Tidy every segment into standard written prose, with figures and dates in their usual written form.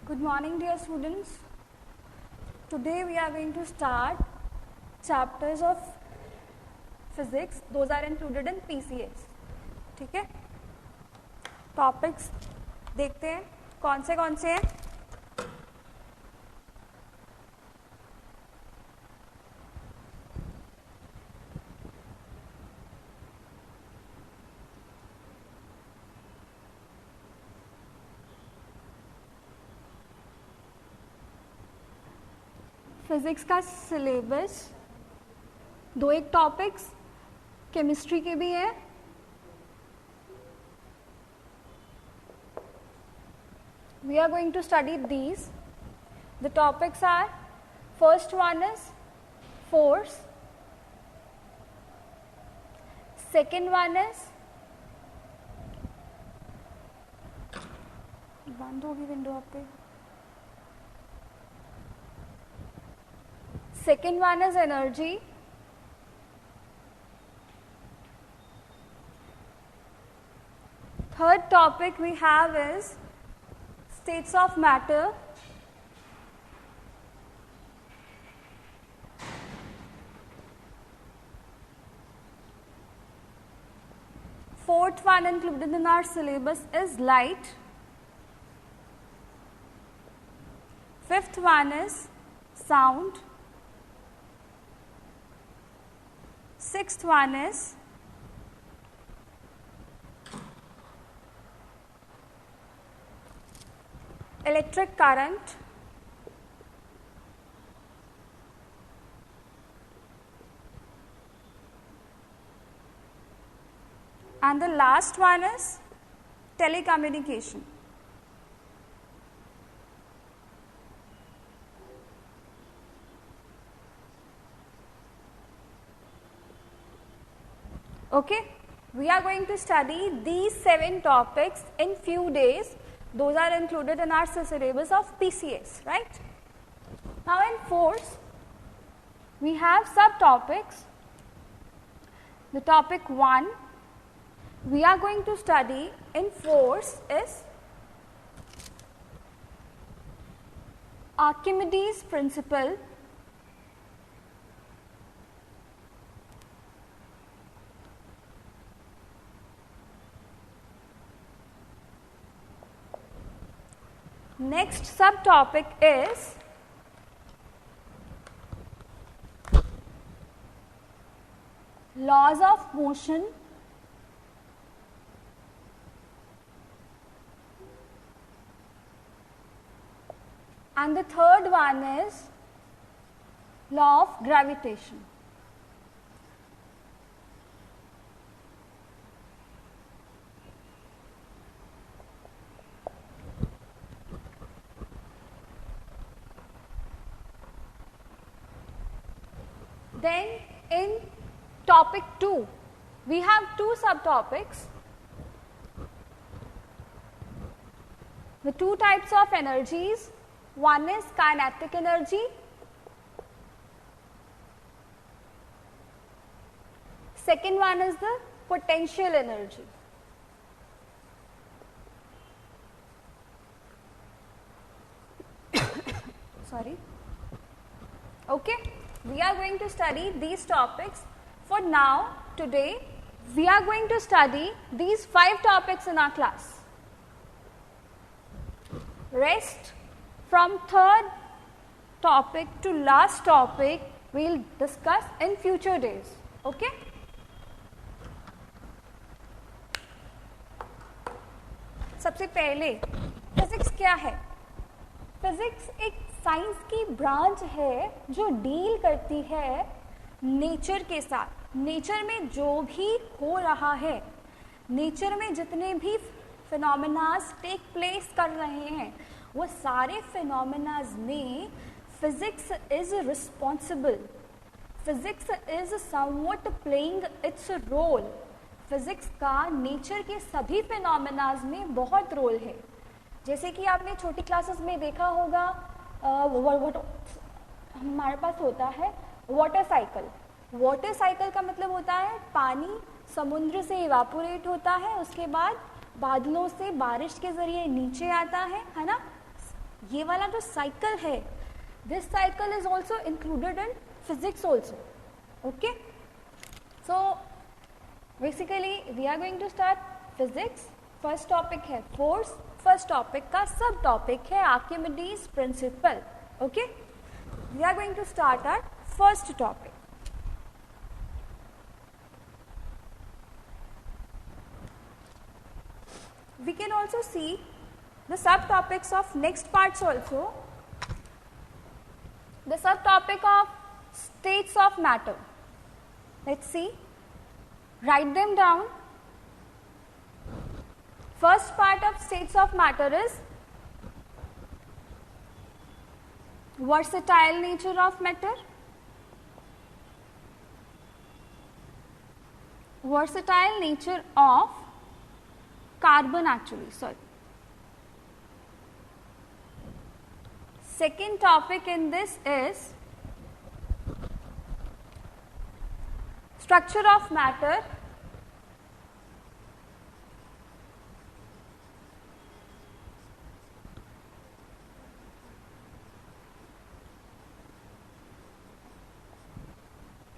Good morning, dear students. Today we are going to start chapters of physics. Those are included in PCS. ठीक है? Topics देखते हैं कौन से हैं. फिजिक्स का सिलेबस दो एक टॉपिक्स केमिस्ट्री के भी है. We are going to study these. The topics are, first one is force, second one is, बंद होगी विंडो आप पे. Second one is energy. Third topic we have is states of matter. Fourth one included in our syllabus is light. Fifth one is sound. Sixth one is electric current. And the last one is telecommunication. Okay, we are going to study these 7 topics in few days. Those are included in our syllabus of PCS, right? Now in force, we have subtopics. The topic 1 we are going to study in force is Archimedes' principle. Next subtopic is laws of motion. And the third one is law of gravitation. Then in topic 2, we have 2 subtopics. The 2 types of energies. One is kinetic energy. Second one is the potential energy. Sorry. Okay. We are going to study these topics. For now, today, we are going to study these 5 topics in our class. Rest from third topic to last topic we will discuss in future days. Okay? सबसे पहले physics क्या है? Physics एक science की branch है जो deal करती है नेचर के साथ. नेचर में जो भी हो रहा है, नेचर में जितने भी फिनोमेनास टेक प्लेस कर रहे हैं, वो सारे फिनोमेनास में physics is responsible. Physics is something playing its role. Physics का नेचर के सभी फिनोमेनास में बहुत रोल है. जैसे कि आपने छोटी क्लासेस में देखा होगा, हमारे पास होता है वाटर साइकिल. वाटर साइकिल का मतलब होता है पानी समुद्र से इवापोरेट होता है, उसके बाद बादलों से बारिश के जरिए नीचे आता है ना. ये वाला जो साइकिल है, this cycle is also included in physics also. Okay, so basically we are going to start physics. First topic है फोर्स. फर्स्ट टॉपिक का सब टॉपिक है Archimedes principle. Okay, we are going to start our first topic. We can also see the subtopics of next parts also. The subtopic of states of matter. Let's see. Write them down. First part of states of matter is versatile nature of matter. Versatile nature of carbon actually, sorry. Second topic in this is structure of matter.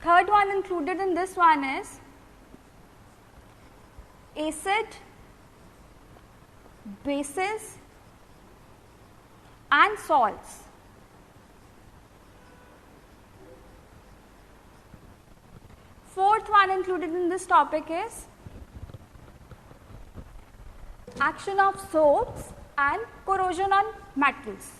Third one included in this one is acid, bases and salts. Fourth one included in this topic is action of soaps and corrosion on metals.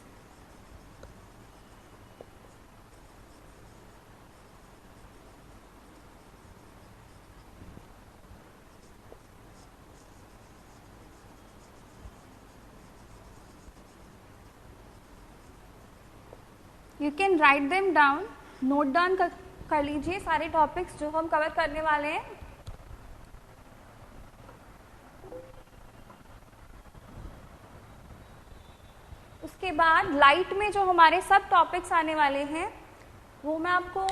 You can write them down, note down कर लीजिए सारे topics जो हम cover करने वाले हैं. उसके बाद लाइट में जो हमारे सब टॉपिक्स आने वाले हैं वो मैं आपको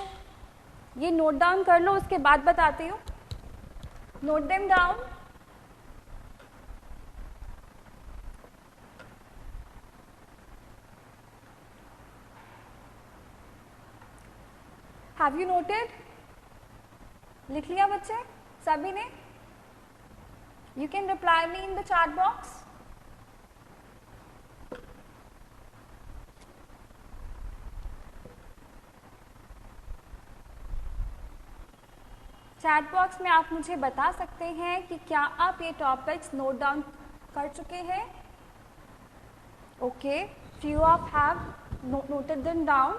ये नोट डाउन कर लो, उसके बाद बताती हूँ. Note them down. Have you noted? लिख लिया बच्चे सभी ने? You can reply me in the chat box. Chat box में आप मुझे बता सकते हैं कि क्या आप ये टॉपिक्स नोट डाउन कर चुके हैं? Okay, few of have noted them down.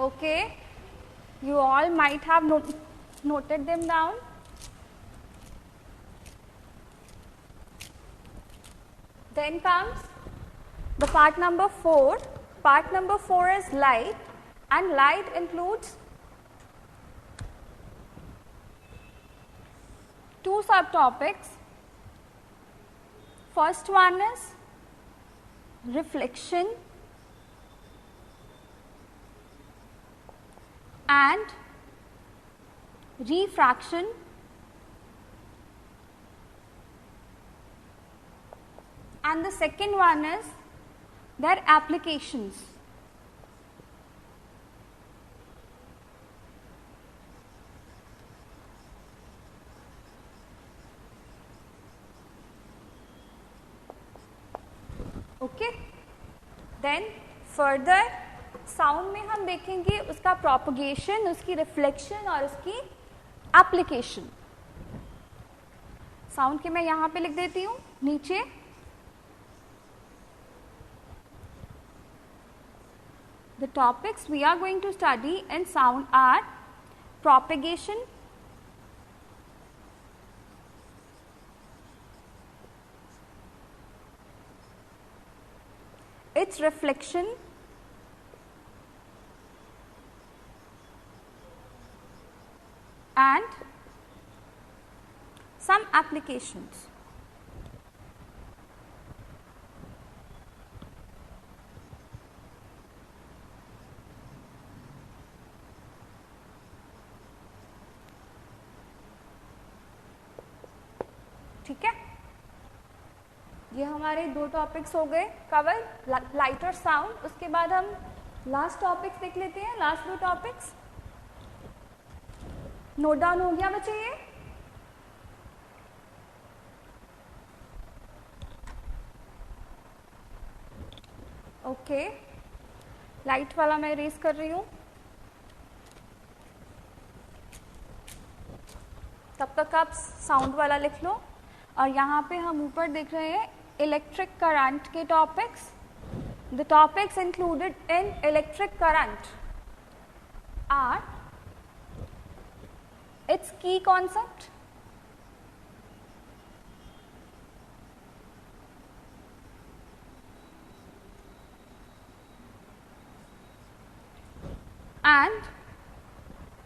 Okay, you all might have noted them down. Then comes the part number 4. Part number 4 is light, and light includes two subtopics. First one is reflection and refraction, and the second one is their applications. Okay, then further sound में हम देखेंगे उसका propagation, उसकी reflection और उसकी application. Sound के मैं यहां पे लिख देती हूं नीचे. The topics we are going to study in sound are propagation, its reflection, and some applications. ठीक है, ये हमारे 2 टॉपिक्स हो गए कवर, लाइट और साउंड। उसके बाद हम लास्ट टॉपिक्स देख लेते हैं, लास्ट 2 टॉपिक्स। नोट डाउन हो गया बच्चे ये? ओके, लाइट वाला मैं इरेज कर रही हूँ, तब तक आप साउंड वाला लिख लो। और यहाँ पे हम ऊपर देख रहे हैं इलेक्ट्रिक करंट के topics. The topics included in electric current are its key concept, and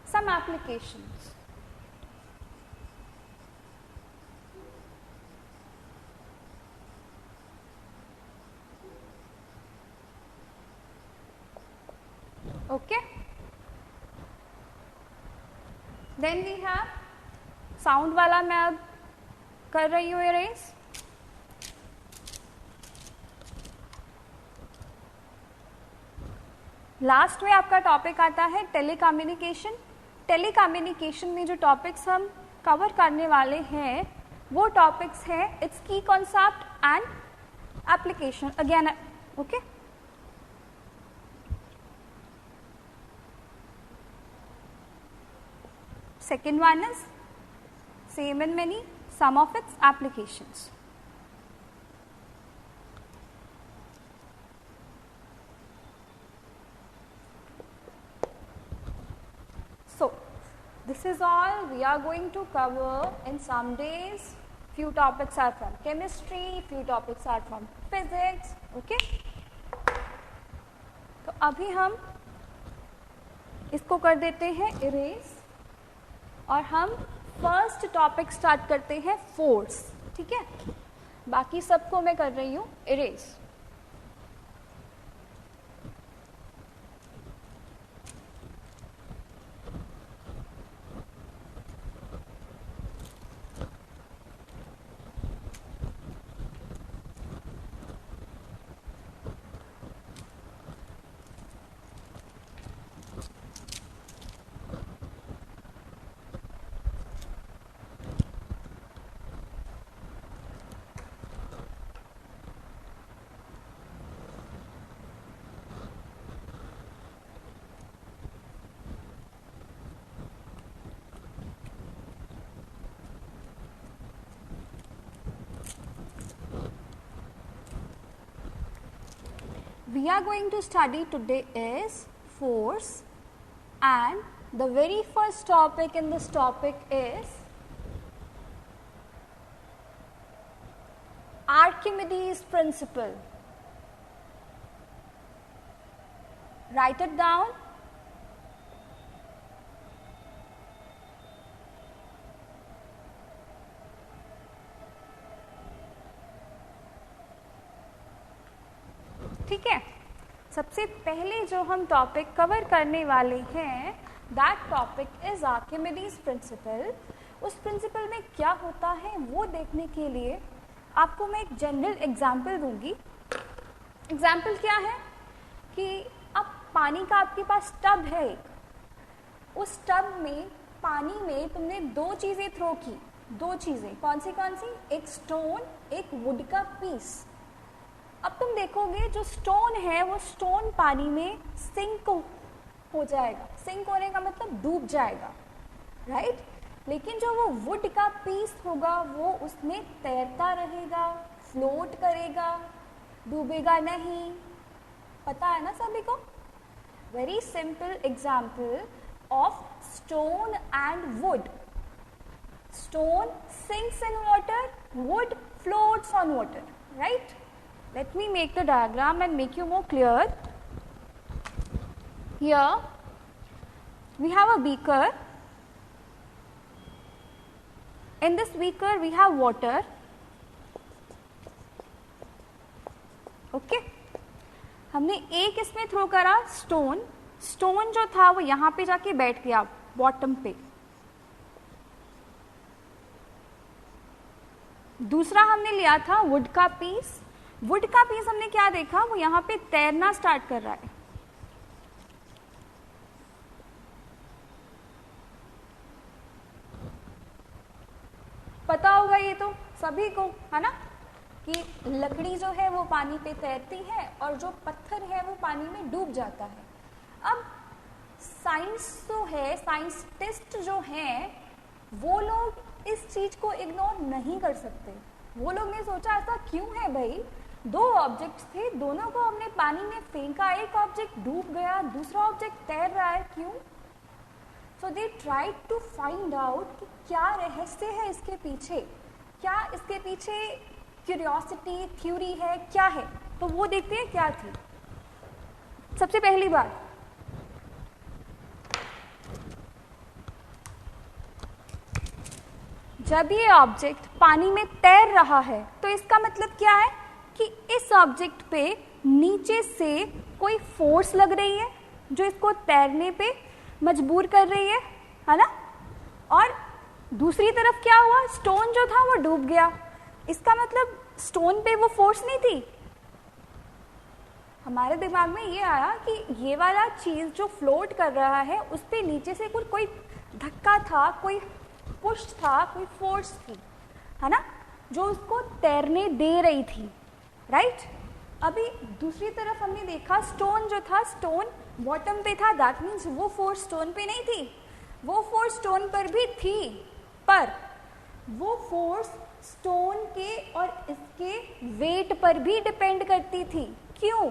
some applications. Okay, then we have sound वाला मैं अब कर रही हूँ erase। लास्ट में आपका टॉपिक आता है टेलीकम्युनिकेशन। टेलीकम्युनिकेशन में जो टॉपिक्स हम कवर करने वाले हैं वो टॉपिक्स है it's key concept and application again. Okay, second one is same and many, some of its applications. So this is all we are going to cover in some days. Few topics are from chemistry, few topics are from physics. Okay, तो अभी हम इसको कर देते हैं erase और हम first topic start करते हैं फोर्स। ठीक है, बाकी सबको मैं कर रही हूँ erase. We are going to study today is force, and the very first topic in this topic is Archimedes principle. Write it down. ठीक है, सबसे पहले जो हम टॉपिक कवर करने वाले हैं that topic is Archimedes principal. उस प्रिंसिपल में क्या होता है वो देखने के लिए आपको मैं एक जनरल एग्जाम्पल दूंगी। एग्जाम्पल क्या है कि अब पानी का आपके पास टब है एक, उस टब में पानी में तुमने 2 चीज़ें थ्रो की। 2 चीज़ें कौन सी? एक स्टोन, एक वुड का पीस। अब तुम देखोगे जो स्टोन है वो स्टोन पानी में सिंक हो जाएगा। सिंक होने का मतलब डूब जाएगा, राइट? लेकिन जो वो वुड का पीस होगा वो उसमें तैरता रहेगा, फ्लोट करेगा, डूबेगा नहीं। पता है ना सभी को? Very simple example of stone and would. Stone sinks in water, wood floats on water, right? Let me make the diagram and make you more clear. Here we have a beaker. In this beaker we have water. Okay? हमने एक इसमें throw करा stone. Stone जो था वो यहाँ पे जाके बैठ गया बॉटम पे। दूसरा हमने लिया था वुड का पीस। वुड का पीस हमने क्या देखा, वो यहाँ पे तैरना स्टार्ट कर रहा है। पता होगा ये तो सभी को, है ना, कि लकड़ी जो है वो पानी पे तैरती है और जो पत्थर है वो पानी में डूब जाता है। अब साइंस जो है, साइंटिस्ट जो हैं, वो लोग इस चीज को इग्नोर नहीं कर सकते। वो लोग ने सोचा ऐसा क्यों है भाई, दो ऑब्जेक्ट्स थे, दोनों को हमने पानी में फेंका, एक ऑब्जेक्ट डूब गया, दूसरा ऑब्जेक्ट तैर रहा है, क्यों? So they tried to find out कि क्या रहस्य है इसके पीछे, क्या इसके पीछे क्यूरियोसिटी, थ्योरी है, क्या है। तो वो देखते हैं क्या थी। सबसे पहली बात, जब ये ऑब्जेक्ट पानी में तैर रहा है तो इसका मतलब क्या है कि इस ऑब्जेक्ट पे नीचे से कोई फोर्स लग रही है जो इसको तैरने पे मजबूर कर रही है ना। और दूसरी तरफ क्या हुआ, स्टोन जो था वो डूब गया। इसका मतलब स्टोन पे वो फोर्स नहीं थी। हमारे दिमाग में ये आया कि ये वाला चीज जो फ्लोट कर रहा है उस पे नीचे से कोई धक्का था, कोई पुश था, कोई फोर्स थी, है ना, जो उसको तैरने दे रही थी, राइट। अभी दूसरी तरफ हमने देखा स्टोन जो था, स्टोन बॉटम पे था, दैट मीन्स वो फोर्स स्टोन पे नहीं थी, वो फोर्स स्टोन पर भी थी, पर वो फोर्स स्टोन के और इसके वेट पर भी डिपेंड करती थी। क्यों?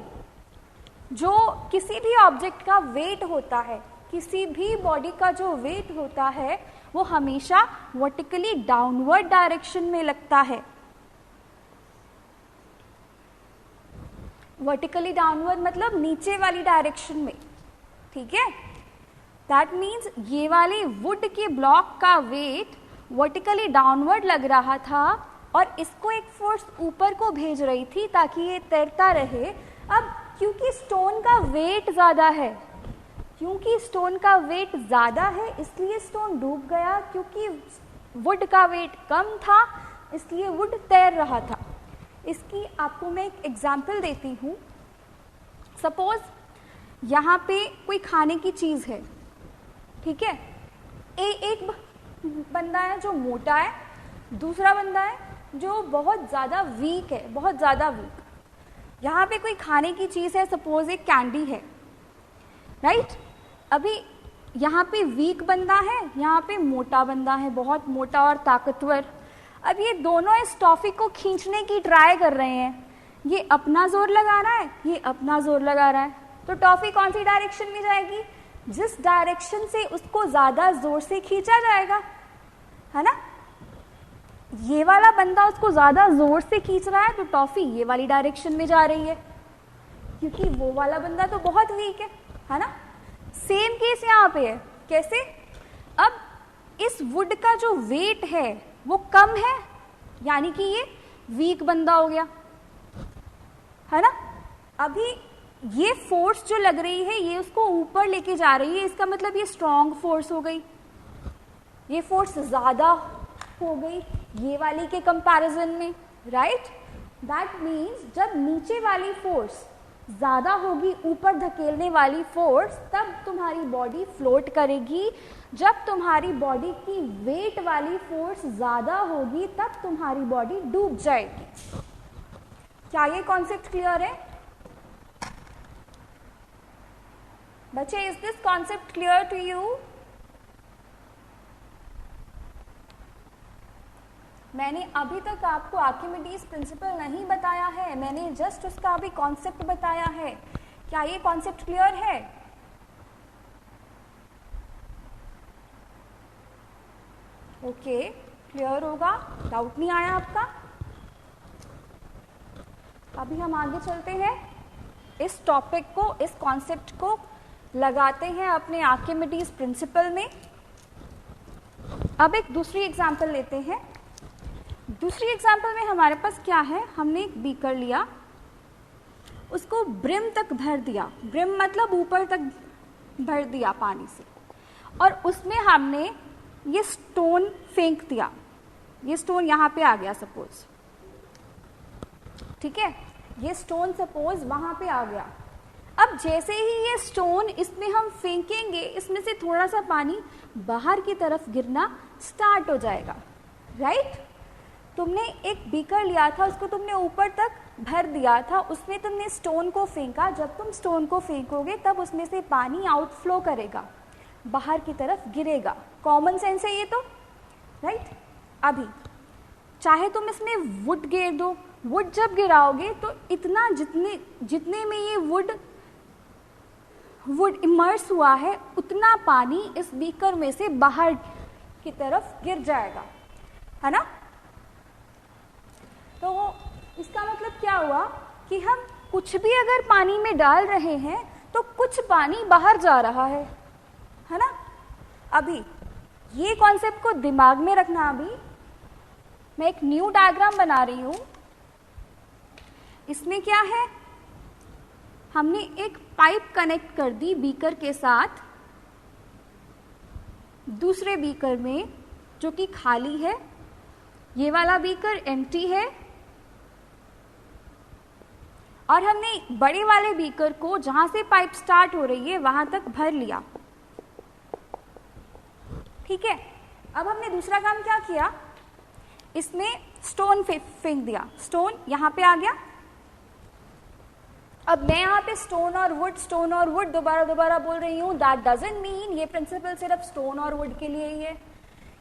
जो किसी भी ऑब्जेक्ट का वेट होता है, किसी भी बॉडी का जो वेट होता है वो हमेशा वर्टिकली डाउनवर्ड डायरेक्शन में लगता है। वर्टिकली डाउनवर्ड मतलब नीचे वाली डायरेक्शन में, ठीक है। दैट मीन्स ये वाली वुड के ब्लॉक का वेट वर्टिकली डाउनवर्ड लग रहा था और इसको एक फोर्स ऊपर को भेज रही थी ताकि ये तैरता रहे। अब क्योंकि स्टोन का वेट ज्यादा है, क्योंकि स्टोन का वेट ज्यादा है इसलिए स्टोन डूब गया, क्योंकि वुड का वेट कम था इसलिए वुड तैर रहा था। इसकी आपको मैं एक एग्जाम्पल देती हूँ। सपोज यहाँ पे कोई खाने की चीज है, ठीक है। एक बंदा है जो मोटा है, दूसरा बंदा है जो बहुत ज्यादा वीक है, बहुत ज्यादा वीक। यहाँ पे कोई खाने की चीज है, सपोज एक कैंडी है, राइट। अभी यहाँ पे वीक बंदा है, यहाँ पे मोटा बंदा है, बहुत मोटा और ताकतवर। अब ये दोनों इस टॉफी को खींचने की ट्राई कर रहे हैं। ये अपना जोर लगा रहा है, ये अपना जोर लगा रहा है, तो टॉफी कौन सी डायरेक्शन में जाएगी? जिस डायरेक्शन से उसको ज्यादा जोर से खींचा जाएगा, है ना। ये वाला बंदा उसको ज्यादा जोर से खींच रहा है तो टॉफी ये वाली डायरेक्शन में जा रही है, क्योंकि वो वाला बंदा तो बहुत वीक है ना। सेम केस यहाँ पे है। कैसे? अब इस वुड का जो वेट है वो कम है, यानी कि ये वीक बंदा हो गया, है ना। अभी ये फोर्स जो लग रही है ये उसको ऊपर लेके जा रही है, इसका मतलब ये स्ट्रॉन्ग फोर्स हो गई, ये फोर्स ज्यादा हो गई ये वाली के कंपैरिजन में, राइट। दैट मीन्स जब नीचे वाली फोर्स ज्यादा होगी, ऊपर धकेलने वाली फोर्स, तब तुम्हारी बॉडी फ्लोट करेगी। जब तुम्हारी बॉडी की वेट वाली फोर्स ज्यादा होगी तब तुम्हारी बॉडी डूब जाएगी। क्या ये कॉन्सेप्ट क्लियर है बच्चे? Is this concept clear to you? मैंने अभी तक आपको आर्किमिडीज प्रिंसिपल नहीं बताया है, मैंने जस्ट उसका अभी कॉन्सेप्ट बताया है। क्या ये कॉन्सेप्ट क्लियर है? ओके, क्लियर होगा, डाउट नहीं आया आपका? अभी हम आगे चलते हैं, इस टॉपिक को, इस कॉन्सेप्ट को लगाते हैं अपने आर्किमिडीज प्रिंसिपल में। अब एक दूसरी एग्जांपल लेते हैं। दूसरी एग्जांपल में हमारे पास क्या है, हमने एक बीकर लिया, उसको ब्रिम तक भर दिया, ब्रिम मतलब ऊपर तक भर दिया पानी से, और उसमें हमने ये स्टोन फेंक दिया, ये स्टोन यहाँ पे आ गया सपोज, ठीक है, ये स्टोन सपोज वहां पे आ गया। अब जैसे ही ये स्टोन इसमें हम फेंकेंगे, इसमें से थोड़ा सा पानी बाहर की तरफ गिरना स्टार्ट हो जाएगा, राइट। तुमने एक बीकर लिया था, उसको तुमने ऊपर तक भर दिया था, उसमें तुमने स्टोन को फेंका। जब तुम स्टोन को फेंकोगे तब उसमें से पानी आउटफ्लो करेगा, बाहर की तरफ गिरेगा। कॉमन सेंस है ये तो, राइट। अभी चाहे तुम इसमें वुड गिर दो, वुड जब गिराओगे तो इतना जितने में ये वुड इमर्स हुआ है उतना पानी इस बीकर में से बाहर की तरफ गिर जाएगा, है ना। तो इसका मतलब क्या हुआ कि हम कुछ भी अगर पानी में डाल रहे हैं तो कुछ पानी बाहर जा रहा है ना। अभी ये कॉन्सेप्ट को दिमाग में रखना। अभी मैं एक न्यू डायग्राम बना रही हूं। इसमें क्या है, हमने एक पाइप कनेक्ट कर दी बीकर के साथ दूसरे बीकर में जो कि खाली है। ये वाला बीकर एम्प्टी है और हमने बड़े वाले बीकर को जहां से पाइप स्टार्ट हो रही है वहां तक भर लिया, ठीक है। अब हमने दूसरा काम क्या किया, इसमें स्टोन फेंक दिया। स्टोन यहां पे आ गया। अब मैं यहाँ पे स्टोन और वुड दोबारा बोल रही हूँ। दैट डजंट मीन ये प्रिंसिपल सिर्फ स्टोन और वुड के लिए ही है।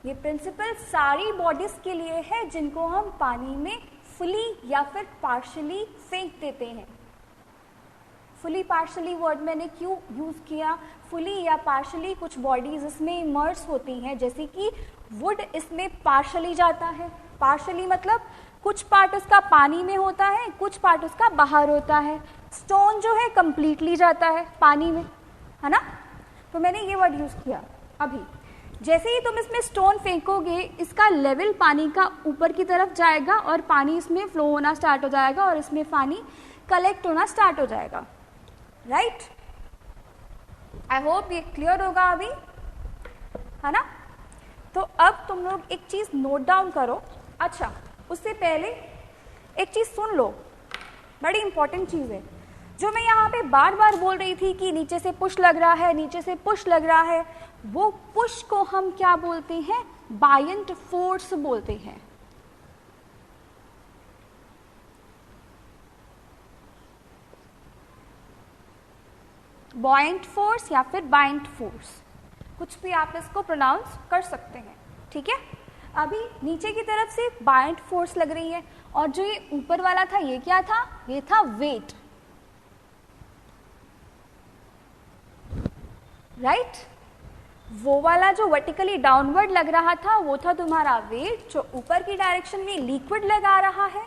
ये प्रिंसिपल सारी बॉडीज के लिए है जिनको हम पानी में फुली या फिर पार्शली फेंक देते हैं। फुली पार्शली वर्ड मैंने क्यों यूज किया, फुली या पार्शली कुछ बॉडीज इसमें इमर्स होती हैं, जैसे कि वुड इसमें पार्शली जाता है। पार्शली मतलब कुछ पार्ट उसका पानी में होता है, कुछ पार्ट उसका बाहर होता है। स्टोन जो है कंप्लीटली जाता है पानी में, है ना। तो मैंने ये वर्ड यूज किया। अभी जैसे ही तुम इसमें स्टोन फेंकोगे इसका लेवल पानी का ऊपर की तरफ जाएगा और पानी इसमें फ्लो होना स्टार्ट हो जाएगा और इसमें पानी कलेक्ट होना स्टार्ट हो जाएगा, राइट। आई होप ये क्लियर होगा अभी, है ना। तो अब तुम लोग एक चीज नोट डाउन करो। अच्छा, उससे पहले एक चीज सुन लो, बड़ी इंपॉर्टेंट चीज है जो मैं यहाँ पे बार बार बोल रही थी कि नीचे से पुश लग रहा है, नीचे से पुश लग रहा है। वो पुश को हम क्या बोलते हैं, बायंट फोर्स बोलते हैं। बॉयंट फोर्स या फिर बायंट फोर्स, कुछ भी आप इसको प्रोनाउंस कर सकते हैं, ठीक है। अभी नीचे की तरफ से बायंट फोर्स लग रही है और जो ये ऊपर वाला था ये क्या था, ये था वेट, राइट। वो वाला जो वर्टिकली डाउनवर्ड लग रहा था वो था तुम्हारा वेट। जो ऊपर की डायरेक्शन में लिक्विड लगा रहा है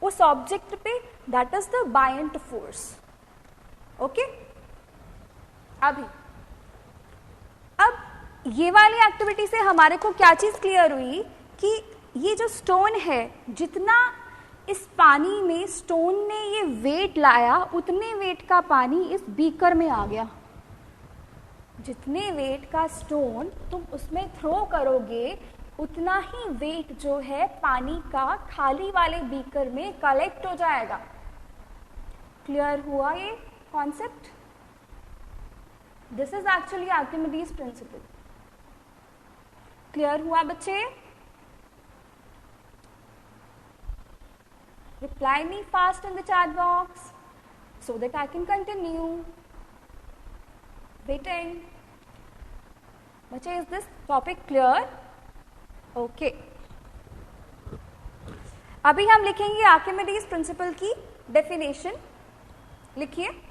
उस ऑब्जेक्ट पे, that is the buoyant force, okay. अभी अब ये वाली एक्टिविटी से हमारे को क्या चीज क्लियर हुई कि ये जो स्टोन है, जितना इस पानी में स्टोन ने ये वेट लाया उतने वेट का पानी इस बीकर में आ गया। जितने वेट का स्टोन तुम उसमें थ्रो करोगे उतना ही वेट जो है पानी का खाली वाले बीकर में कलेक्ट हो जाएगा। क्लियर हुआ ये concept? This is actually Archimedes principal. Clear हुआ बच्चे? Reply me fast in the chat box so that I can continue. Waiting. बच्चे, is this topic clear? Okay. अभी हम लिखेंगे आर्किमिडीज प्रिंसिपल की डेफिनेशन। लिखिए।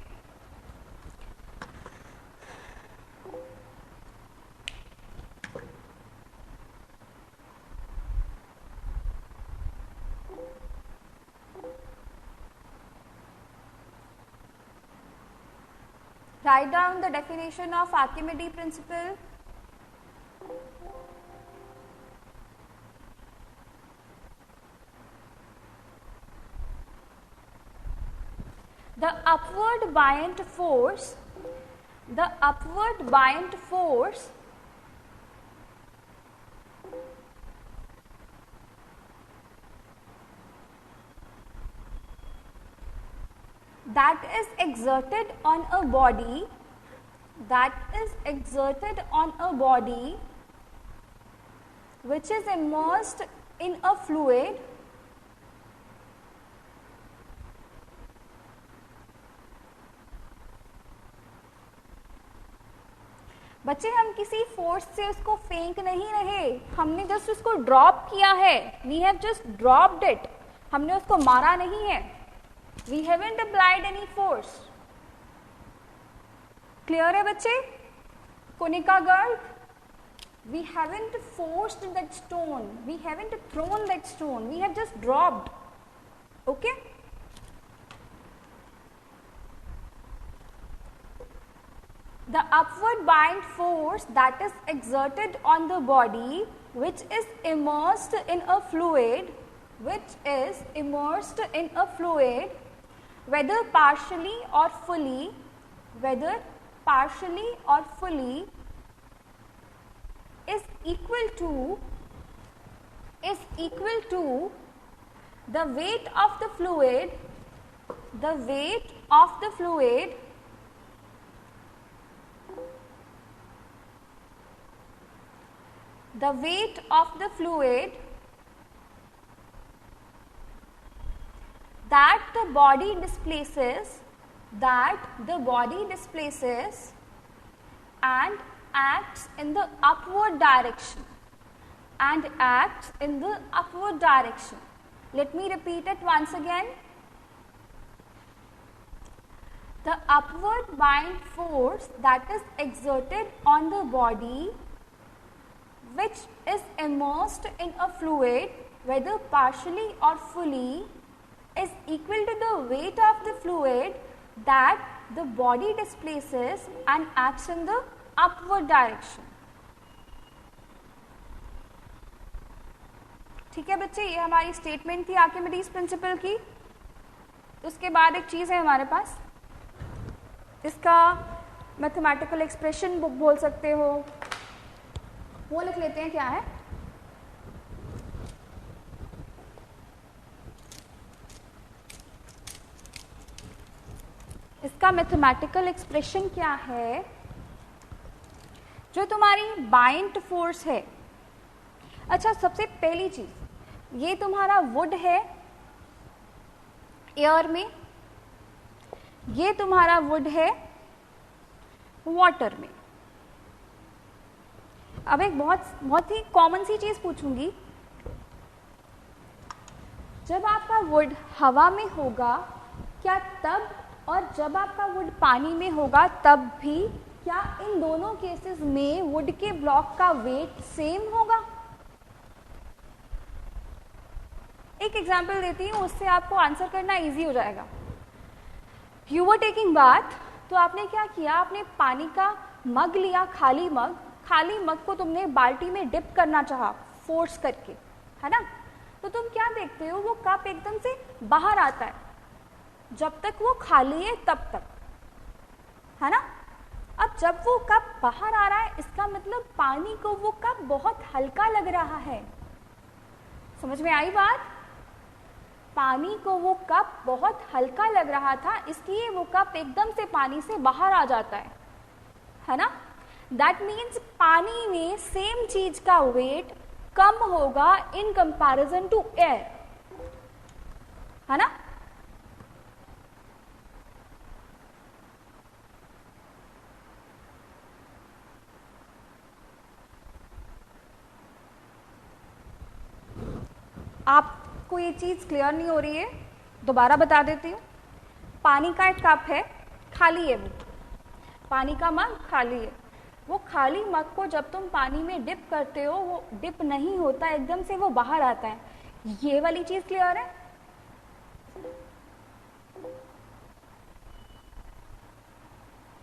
Write down the definition of Archimedes principle. The upward buoyant force that is exerted on a body, that is exerted on a body which is immersed in a fluid बच्चे हम किसी force से उसको फेंक नहीं रहे, हमने जस्ट उसको ड्रॉप किया है, we have just dropped it, हमने उसको मारा नहीं है, we haven't applied any force. Clear है बच्चे? Konika girl, we haven't forced that stone, we haven't thrown that stone, we have just dropped. Okay, the upward bind force that is exerted on the body which is immersed in a fluid, which is immersed in a fluid, whether partially or fully, whether partially or fully, is equal to the weight of the fluid, the weight of the fluid the weight of the fluid that the body displaces, that the body displaces and acts in the upward direction, and acts in the upward direction. Let me repeat it once again. The upward bind force that is exerted on the body which is immersed in a fluid, whether partially or fully, is equal to the weight of the fluid that the body displaces and acts in the upward direction. ठीक है बच्चे, ये हमारी statement थी Archimedes principal की। उसके बाद एक चीज़ है हमारे पास, इसका मैथमेटिकल एक्सप्रेशन बोल सकते हो, वो लिख लेते हैं। क्या है? इसका मैथमेटिकल एक्सप्रेशन क्या है? जो तुम्हारी बाइंड फोर्स है, अच्छा सबसे पहली चीज, ये तुम्हारा वुड है एयर में, ये तुम्हारा वुड है वाटर में। अब एक बहुत ही कॉमन सी चीज पूछूंगी, जब आपका वुड हवा में होगा क्या तब, और जब आपका वुड पानी में होगा तब भी, क्या इन दोनों केसेस में वुड के ब्लॉक का वेट सेम होगा? एक एग्जांपल देती हूँ, उससे आपको आंसर करना इजी हो जाएगा। यू वर टेकिंग बाथ, तो आपने क्या किया, आपने पानी का मग लिया, खाली मग को तुमने बाल्टी में डिप करना चाहा फोर्स करके, है ना? तो तुम क्या देखते हो, वो कप एकदम से बाहर आता है, जब तक वो खाली है तब तक, है ना? अब जब वो कप बाहर आ रहा है, इसका मतलब पानी को वो कप बहुत हल्का लग रहा है। समझ में आई बात? पानी को वो कप बहुत हल्का लग रहा था, इसलिए वो कप एकदम से पानी से बाहर आ जाता है ना? दैट मीन्स पानी में सेम चीज का वेट कम होगा इन कंपैरिजन टू एयर, है ना? आपको ये चीज क्लियर नहीं हो रही है, दोबारा बता देती हूँ। पानी का एक कप है, खाली है, वो पानी का मग खाली है, वो खाली मग को जब तुम पानी में डिप करते हो, वो डिप नहीं होता, एकदम से वो बाहर आता है। ये वाली चीज क्लियर है?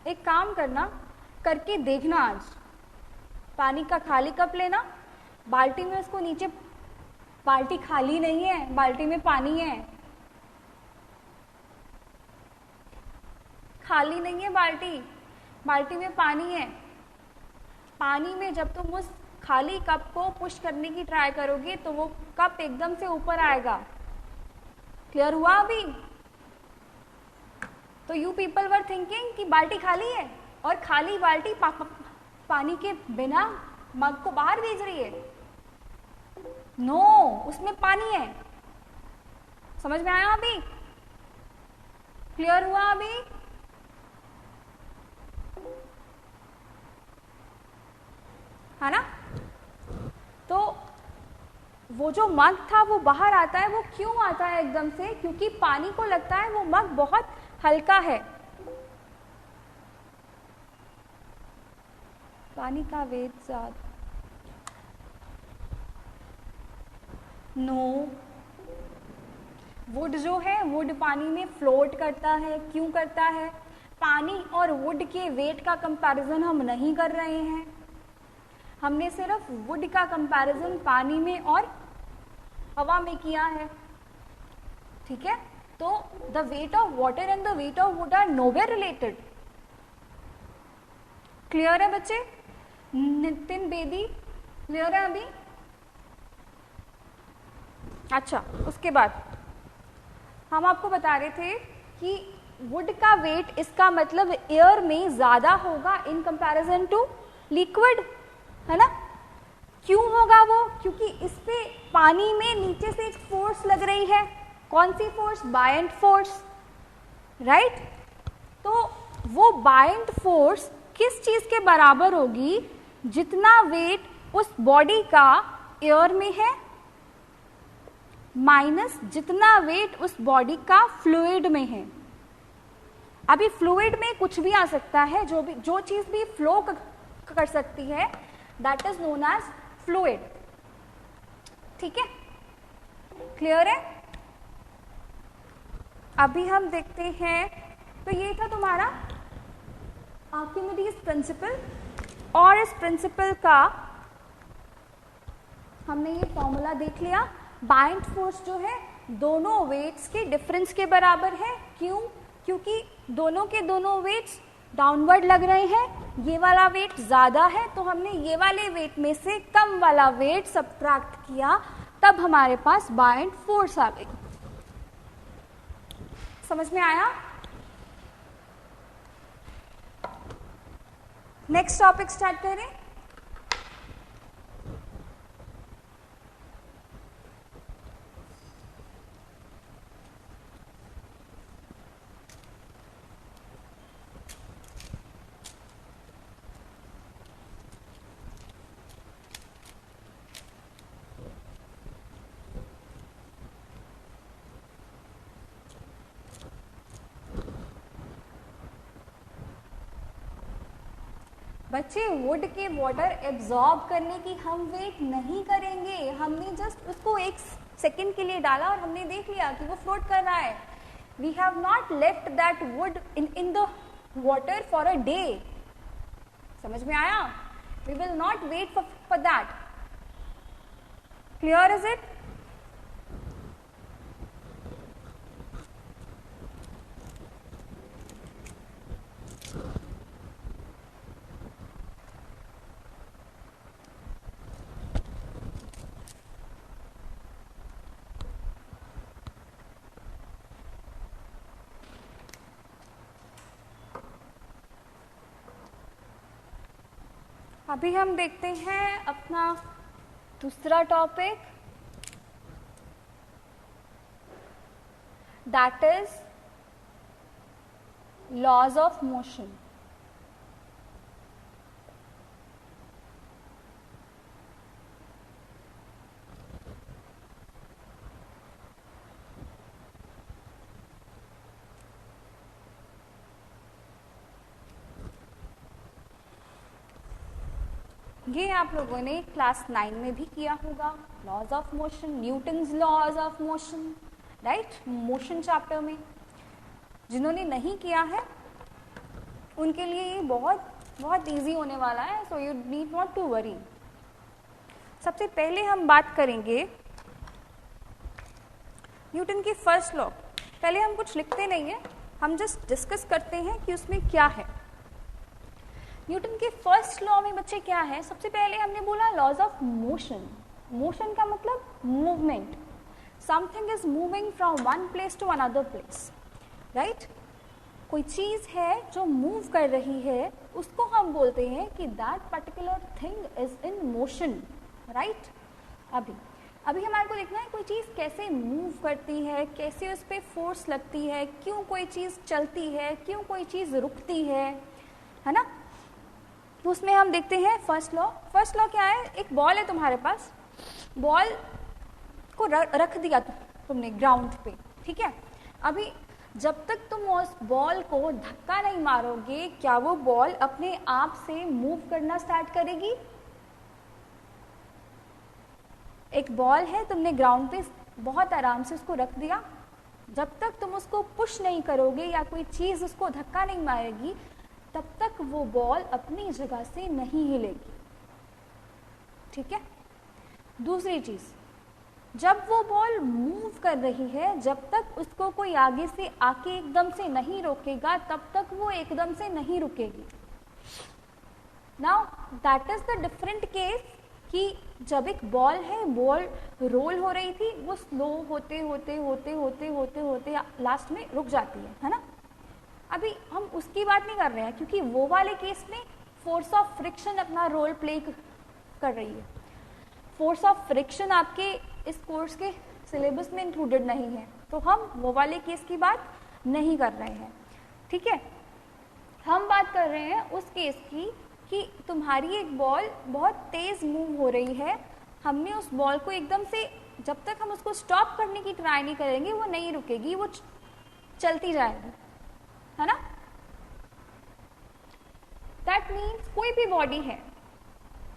एक काम करना, करके देखना आज। पानी का खाली कप लेना, बाल्टी में उसको नीचे, बाल्टी खाली नहीं है, बाल्टी में पानी है, खाली नहीं है बाल्टी, बाल्टी में पानी है। पानी में जब तुम उस खाली कप को पुश करने की ट्राई करोगे तो वो कप एकदम से ऊपर आएगा। क्लियर हुआ अभी? तो यू पीपल वर थिंकिंग कि बाल्टी खाली है और खाली बाल्टी पानी के बिना मग को बाहर भेज रही है। नो, उसमें पानी है। समझ में आया? अभी क्लियर हुआ? अभी है ना? तो वो जो मग था वो बाहर आता है। वो क्यों आता है एकदम से? क्योंकि पानी को लगता है वो मग बहुत हल्का है। पानी का वेट ज्यादा। नो, वुड जो है, वुड पानी में फ्लोट करता है। क्यों करता है? पानी और वुड के वेट का कंपैरिजन हम नहीं कर रहे हैं, हमने सिर्फ वुड का कंपैरिजन पानी में और हवा में किया है। ठीक है? तो the weight of water and the weight of wood are nowhere related. Clear है बच्चे? नितिन बेदी क्लियर है अभी? अच्छा, उसके बाद हम आपको बता रहे थे कि वुड का वेट, इसका मतलब एयर में ज्यादा होगा इन कंपैरिजन टू लिक्विड, है ना? क्यों होगा वो? क्योंकि इस पे पानी में नीचे से एक फोर्स लग रही है। कौन सी फोर्स? Buoyant force, right? तो वो बायंट फोर्स किस चीज के बराबर होगी? जितना वेट उस बॉडी का एयर में है माइनस जितना वेट उस बॉडी का फ्लूइड में है। अभी फ्लूइड में कुछ भी आ सकता है, जो चीज भी फ्लो कर सकती है, that is known as fluid. ठीक है? क्लियर है? अभी हम देखते हैं, तो ये था तुम्हारा आर्किमिडीज प्रिंसिपल, और इस प्रिंसिपल का हमने ये फॉर्मूला देख लिया। बायंट फोर्स जो है दोनों वेट्स के डिफरेंस के बराबर है। क्यों? क्योंकि दोनों के दोनों वेट्स डाउनवर्ड लग रहे हैं। ये वाला वेट ज्यादा है तो हमने ये वाले वेट में से कम वाला वेट सबट्रैक्ट किया, तब हमारे पास बायंट फोर्स आ गई। समझ में आया? नेक्स्ट टॉपिक स्टार्ट करें। बच्चे, वुड के वाटर एब्जॉर्ब करने की हम वेट नहीं करेंगे। हमने जस्ट उसको एक सेकेंड के लिए डाला और हमने देख लिया कि वो फ्लोट कर रहा है। We have not left that wood in the water for a day. समझ में आया? We will not wait for that. Clear is it? अभी हम देखते हैं अपना दूसरा topic, that is laws of motion. ये आप लोगों ने क्लास 9 में भी किया होगा, laws of motion, Newton's laws of motion, right? Motion chapter में। जिन्होंने नहीं किया है उनके लिए ये बहुत बहुत इजी होने वाला है, so you need not to worry. सबसे पहले हम बात करेंगे न्यूटन की फर्स्ट लॉ। पहले हम कुछ लिखते नहीं है, हम जस्ट डिस्कस करते हैं कि उसमें क्या है। न्यूटन के फर्स्ट लॉ में बच्चे क्या है? सबसे पहले हमने बोला लॉज ऑफ मोशन। मोशन का मतलब movement. Something is moving from one place to another place, right? कोई चीज़ है जो मूव कर रही है, उसको हम बोलते हैं कि that particular thing is in motion, right. अभी हमारे को देखना है कोई चीज़ कैसे मूव करती है, कैसे उस पर फोर्स लगती है, क्यों कोई चीज़ चलती है, क्यों कोई चीज़ रुकती है ना। तो उसमें हम देखते हैं फर्स्ट लॉ क्या है। एक बॉल है तुम्हारे पास, बॉल को रख दिया तुमने ग्राउंड पे, ठीक है। अभी जब तक तुम उस बॉल को धक्का नहीं मारोगे, क्या वो बॉल अपने आप से मूव करना स्टार्ट करेगी? एक बॉल है, तुमने ग्राउंड पे बहुत आराम से उसको रख दिया, जब तक तुम उसको पुश नहीं करोगे या कोई चीज़ उसको धक्का नहीं मारेगी, तब तक वो बॉल अपनी जगह से नहीं हिलेगी, ठीक है। दूसरी चीज़, जब वो बॉल मूव कर रही है, जब तक उसको कोई आगे से आके एकदम से नहीं रोकेगा, तब तक वो एकदम से नहीं रुकेगी। Now that is the different case कि जब एक बॉल है, बॉल रोल हो रही थी, वो स्लो होते होते होते होते होते होते लास्ट में रुक जाती है ना। अभी हम उसकी बात नहीं कर रहे हैं, क्योंकि वो वाले केस में फोर्स ऑफ फ्रिक्शन अपना रोल प्ले कर रही है। फोर्स ऑफ फ्रिक्शन आपके इस कोर्स के सिलेबस में इंक्लूडेड नहीं है, तो हम वो वाले केस की बात नहीं कर रहे हैं, ठीक है। हम बात कर रहे हैं उस केस की कि तुम्हारी एक बॉल बहुत तेज मूव हो रही है, हमने उस बॉल को एकदम से, जब तक हम उसको स्टॉप करने की ट्राई नहीं करेंगे, वो नहीं रुकेगी, वो चलती जाएगी, है ना। दैट मीन्स कोई भी बॉडी है,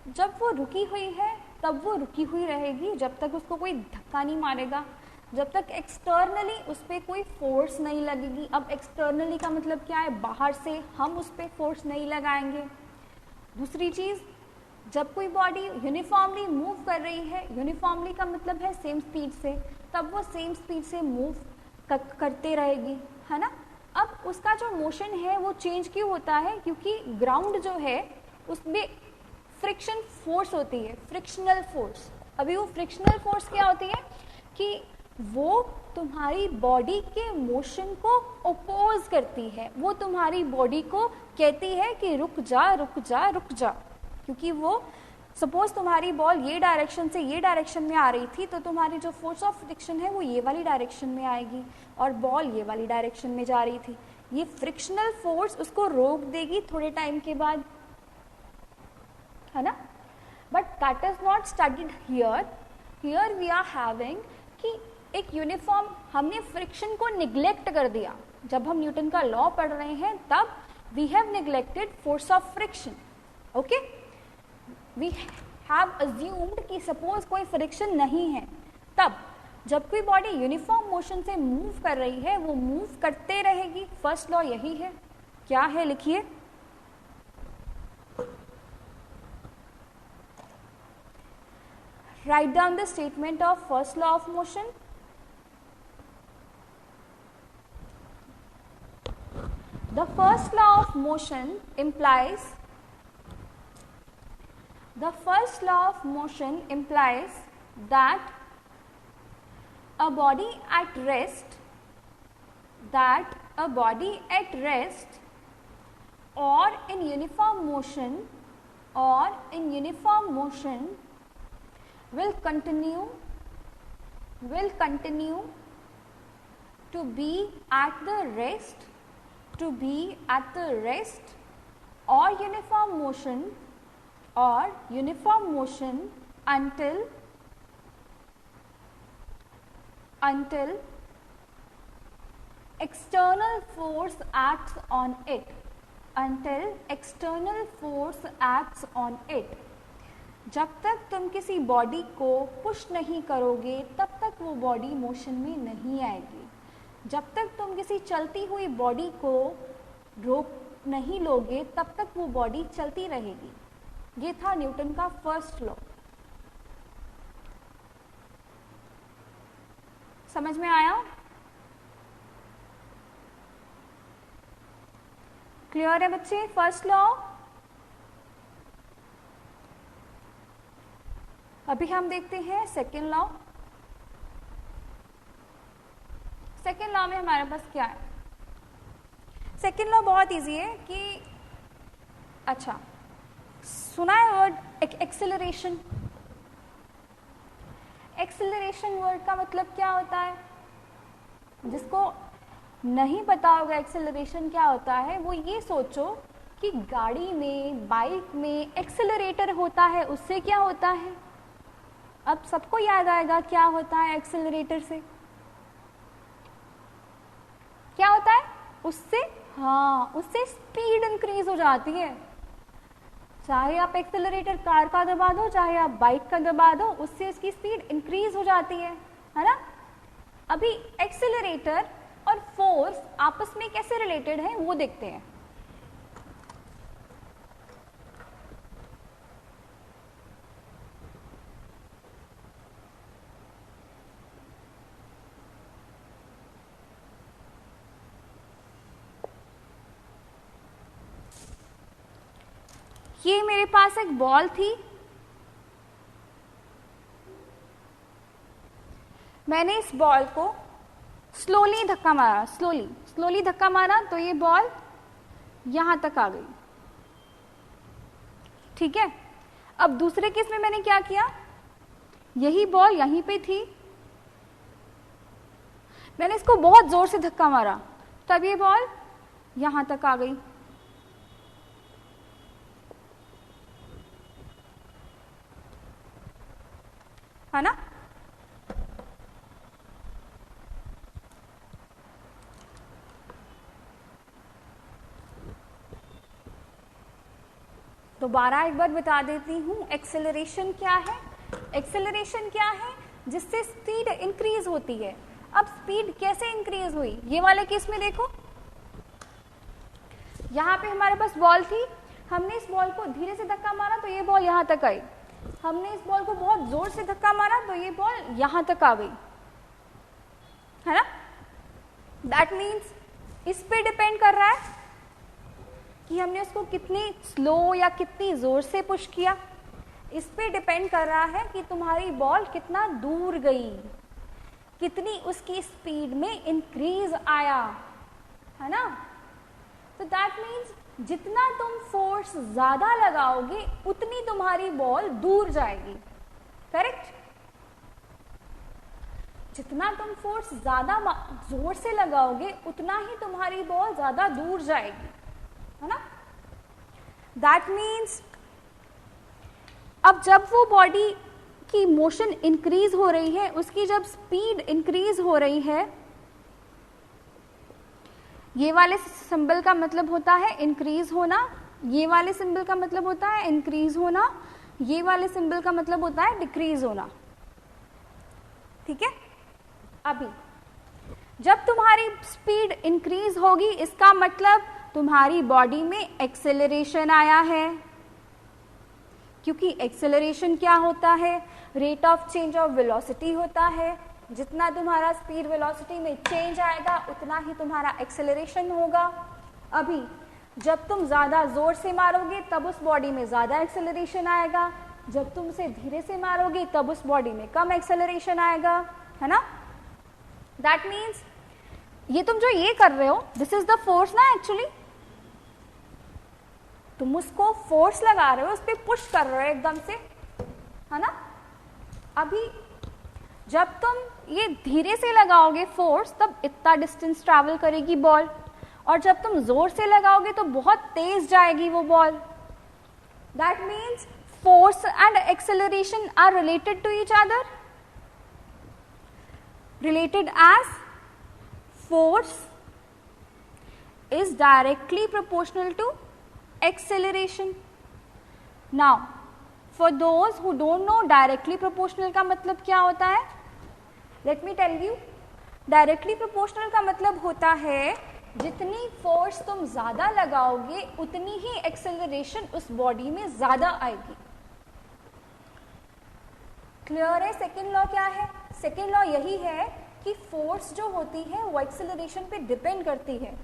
जब वो रुकी हुई है तब वो रुकी हुई रहेगी, जब तक उसको कोई धक्का नहीं मारेगा, जब तक एक्सटर्नली उस पर कोई फोर्स नहीं लगेगी। अब एक्सटर्नली का मतलब क्या है? बाहर से हम उस पर फोर्स नहीं लगाएंगे। दूसरी चीज़, जब कोई बॉडी यूनिफॉर्मली मूव कर रही है, यूनिफॉर्मली का मतलब है सेम स्पीड से, तब वो सेम स्पीड से मूव करते रहेगी, है ना। अब उसका जो मोशन है वो चेंज क्यों होता है? क्योंकि ग्राउंड जो है उसमें फ्रिक्शन फोर्स होती है, फ्रिक्शनल फोर्स। अभी वो फ्रिक्शनल फोर्स क्या होती है कि वो तुम्हारी बॉडी के मोशन को ओपोज करती है, वो तुम्हारी बॉडी को कहती है कि रुक जा रुक जा रुक जा। क्योंकि वो सपोज तुम्हारी बॉल ये डायरेक्शन से ये डायरेक्शन में आ रही थी, तो तुम्हारी जो फोर्स ऑफ फ्रिक्शन है वो ये वाली डायरेक्शन में आएगी, और बॉल ये वाली डायरेक्शन में जा रही थी। ये फ्रिक्शनल फोर्स उसको रोक देगी थोड़े टाइम के बाद, है ना। But that is not studied here. Here we are having कि एक यूनिफॉर्म, हमने फ्रिक्शन को निग्लेक्ट कर दिया। जब हम न्यूटन का लॉ पढ़ रहे हैं तब we have neglected force of friction, okay. We have assumed कि सपोज कोई फ्रिक्शन नहीं है, तब जब कोई बॉडी यूनिफॉर्म मोशन से मूव कर रही है, वो मूव करते रहेगी। फर्स्ट लॉ यही है। क्या है? लिखिए, write down the statement of first law of motion. The first law of motion implies that a body at rest or in uniform motion will continue to be at the rest or uniform motion until external force acts on it. जब तक तुम किसी body को push नहीं करोगे, तब तक वो बॉडी मोशन में नहीं आएगी। जब तक तुम किसी चलती हुई बॉडी को रोक नहीं लोगे, तब तक वो बॉडी चलती रहेगी। ये था न्यूटन का फर्स्ट लॉ। समझ में आया? क्लियर है बच्चे? First law. अभी हम देखते हैं सेकेंड लॉ। सेकेंड लॉ में हमारे पास क्या है? सेकेंड लॉ बहुत इजी है कि अच्छा सुना है वर्ड एक्सेलरेशन? एक्सेलरेशन वर्ड का मतलब क्या होता है? जिसको नहीं पता होगा एक्सेलरेशन क्या होता है वो ये सोचो कि गाड़ी में, बाइक में एक्सेलरेटर होता है, उससे क्या होता है? अब सबको याद आएगा क्या होता है एक्सेलरेटर से। क्या होता है उससे? हाँ, उससे स्पीड इंक्रीज हो जाती है। चाहे आप एक्सेलरेटर कार का दबा दो, चाहे आप बाइक का दबा दो, उससे उसकी स्पीड इंक्रीज हो जाती है ना? अभी एक्सेलरेटर और फोर्स आपस में कैसे रिलेटेड है वो देखते हैं। ये मेरे पास एक बॉल थी, मैंने इस बॉल को स्लोली धक्का मारा, स्लोली धक्का मारा तो ये बॉल यहां तक आ गई। ठीक है, अब दूसरे केस में मैंने क्या किया, यही बॉल यहीं पे थी, मैंने इसको बहुत जोर से धक्का मारा तब ये बॉल यहां तक आ गई। है ना? दोबारा एक बार बता देती हूं एक्सेलरेशन क्या है। एक्सेलरेशन क्या है? जिससे स्पीड इंक्रीज होती है। अब स्पीड कैसे इंक्रीज हुई? ये वाले केस में देखो, यहां पे हमारे पास बॉल थी, हमने इस बॉल को धीरे से धक्का मारा तो ये बॉल यहां तक आई, हमने इस बॉल को बहुत जोर से धक्का मारा तो ये बॉल यहां तक आ गई। है ना? दैट मीन्स इस पे डिपेंड कर रहा है कि हमने उसको कितनी स्लो या कितनी जोर से पुश किया। इस पे डिपेंड कर रहा है कि तुम्हारी बॉल कितना दूर गई, कितनी उसकी स्पीड में इंक्रीज आया। है ना? तो दैट मीन्स जितना तुम फोर्स ज्यादा लगाओगे उतनी तुम्हारी बॉल दूर जाएगी। करेक्ट? जितना तुम फोर्स ज्यादा जोर से लगाओगे उतना ही तुम्हारी बॉल ज्यादा दूर जाएगी। है ना? दैट मीन्स अब जब वो बॉडी की मोशन इंक्रीज हो रही है, उसकी जब स्पीड इंक्रीज हो रही है, ये वाले सिंबल का मतलब होता है इंक्रीज होना, ये वाले सिंबल का मतलब होता है इंक्रीज होना, ये वाले सिंबल का मतलब होता है डिक्रीज होना। ठीक है? अभी जब तुम्हारी स्पीड इंक्रीज होगी इसका मतलब तुम्हारी बॉडी में एक्सेलरेशन आया है, क्योंकि एक्सेलरेशन क्या होता है? Rate of change of velocity होता है। जितना तुम्हारा स्पीड वेलोसिटी में चेंज आएगा उतना ही तुम्हारा एक्सेलरेशन होगा। अभी जब तुम ज्यादा जोर से मारोगे तब उस बॉडी में ज्यादा एक्सेलरेशन आएगा, जब तुम उसे धीरे से मारोगे तब उस बॉडी में कम एक्सेलरेशन आएगा। है ना? दैट मीन्स ये तुम जो ये कर रहे हो दिस इज द फोर्स ना, एक्चुअली तुम उसको फोर्स लगा रहे हो, उस पर पुश कर रहे हो एकदम से। है ना? अभी जब तुम ये धीरे से लगाओगे फोर्स तब इतना डिस्टेंस ट्रैवल करेगी बॉल, और जब तुम जोर से लगाओगे तो बहुत तेज जाएगी वो ball. That means force and acceleration are related to each other, related as force is directly proportional to acceleration. Now, for those who don't know directly proportional का मतलब क्या होता है, let me tell you. Directly proportional का मतलब होता है जितनी फोर्स तुम ज्यादा लगाओगे उतनी ही एक्सेलरेशन उस बॉडी में ज्यादा आएगी। क्लियर है? सेकेंड लॉ क्या है? सेकेंड लॉ यही है कि फोर्स जो होती है वो एक्सेलरेशन पे डिपेंड करती है।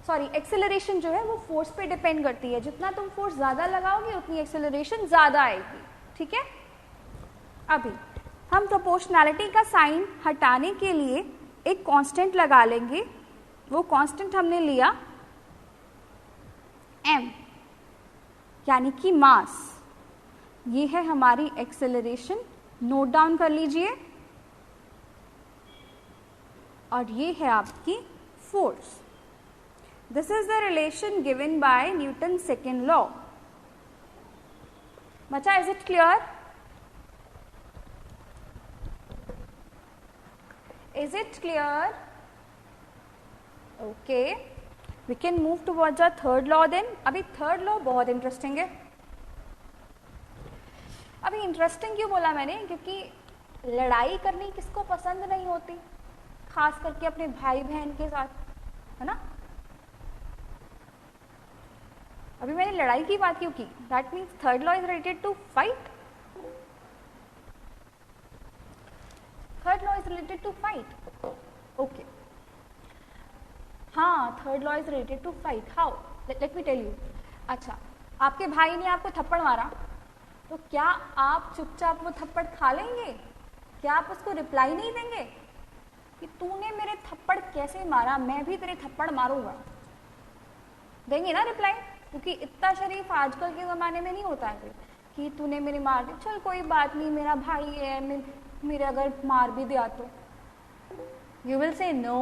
सॉरी, एक्सेलरेशन जो है वो फोर्स पे डिपेंड करती है। जितना तुम फोर्स ज्यादा लगाओगे उतनी एक्सेलरेशन ज्यादा आएगी। ठीक है? अभी हम प्रोपोर्शनैलिटी का साइन हटाने के लिए एक कांस्टेंट लगा लेंगे। वो कांस्टेंट हमने लिया m, यानी कि मास। ये है हमारी एक्सेलरेशन, नोट डाउन कर लीजिए। और ये है आपकी force. This is the relation given by Newton second law. बच्चा, is it clear? Is it clear? Okay. We can move towards our third law then. अभी third law बहुत इंटरेस्टिंग है। अभी इंटरेस्टिंग क्यों बोला मैंने? क्योंकि लड़ाई करनी किसको पसंद नहीं होती, खास करके अपने भाई बहन के साथ, है ना? अभी मैंने लड़ाई की बात क्यों की? That means third law is related to fight. Third law is related to fight. Okay. हाँ, third law is related to fight. How? Let me tell you. अच्छा, आपके भाई ने आपको थप्पड़ मारा, तो क्या आप चुपचाप वो थप्पड़ खा लेंगे? क्या आप उसको रिप्लाई नहीं देंगे कि तूने मेरे थप्पड़ कैसे मारा, मैं भी तेरे थप्पड़ मारूंगा? देंगे ना रिप्लाई? क्योंकि इतना शरीफ आजकल के ज़माने में नहीं होता है कि तूने मेरे मार दी, चल कोई बात नहीं, मेरा भाई है, मेरे अगर मार भी दिया तो यू विल से नो,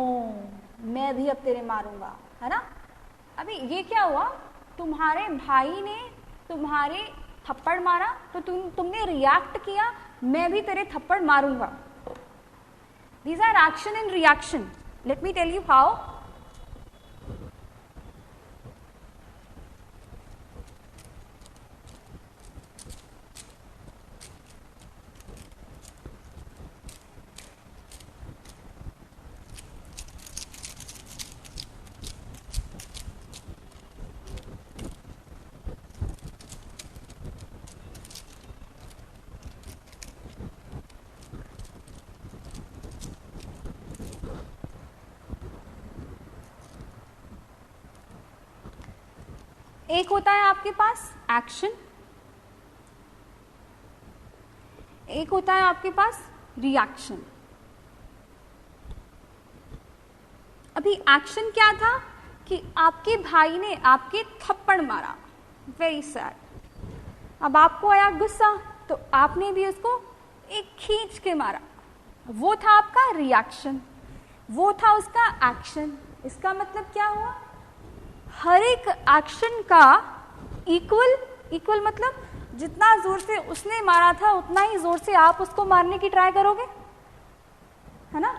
मैं भी अब तेरे मारूंगा, है ना? अभी ये क्या हुआ? तुम्हारे भाई ने तुम्हारे थप्पड़ मारा तो तुमने रिएक्ट किया, मैं भी तेरे थप्पड़ मारूंगा। These are action and reaction. Let me tell you how. एक होता है आपके पास एक्शन, एक होता है आपके पास रिएक्शन। अभी एक्शन क्या था कि आपके भाई ने आपके थप्पड़ मारा, वेरी सैड। अब आपको आया गुस्सा, तो आपने भी उसको एक खींच के मारा, वो था आपका रिएक्शन, वो था उसका एक्शन। इसका मतलब क्या हुआ? हर एक एक्शन का इक्वल मतलब जितना जोर से उसने मारा था उतना ही जोर से आप उसको मारने की ट्राई करोगे, है ना?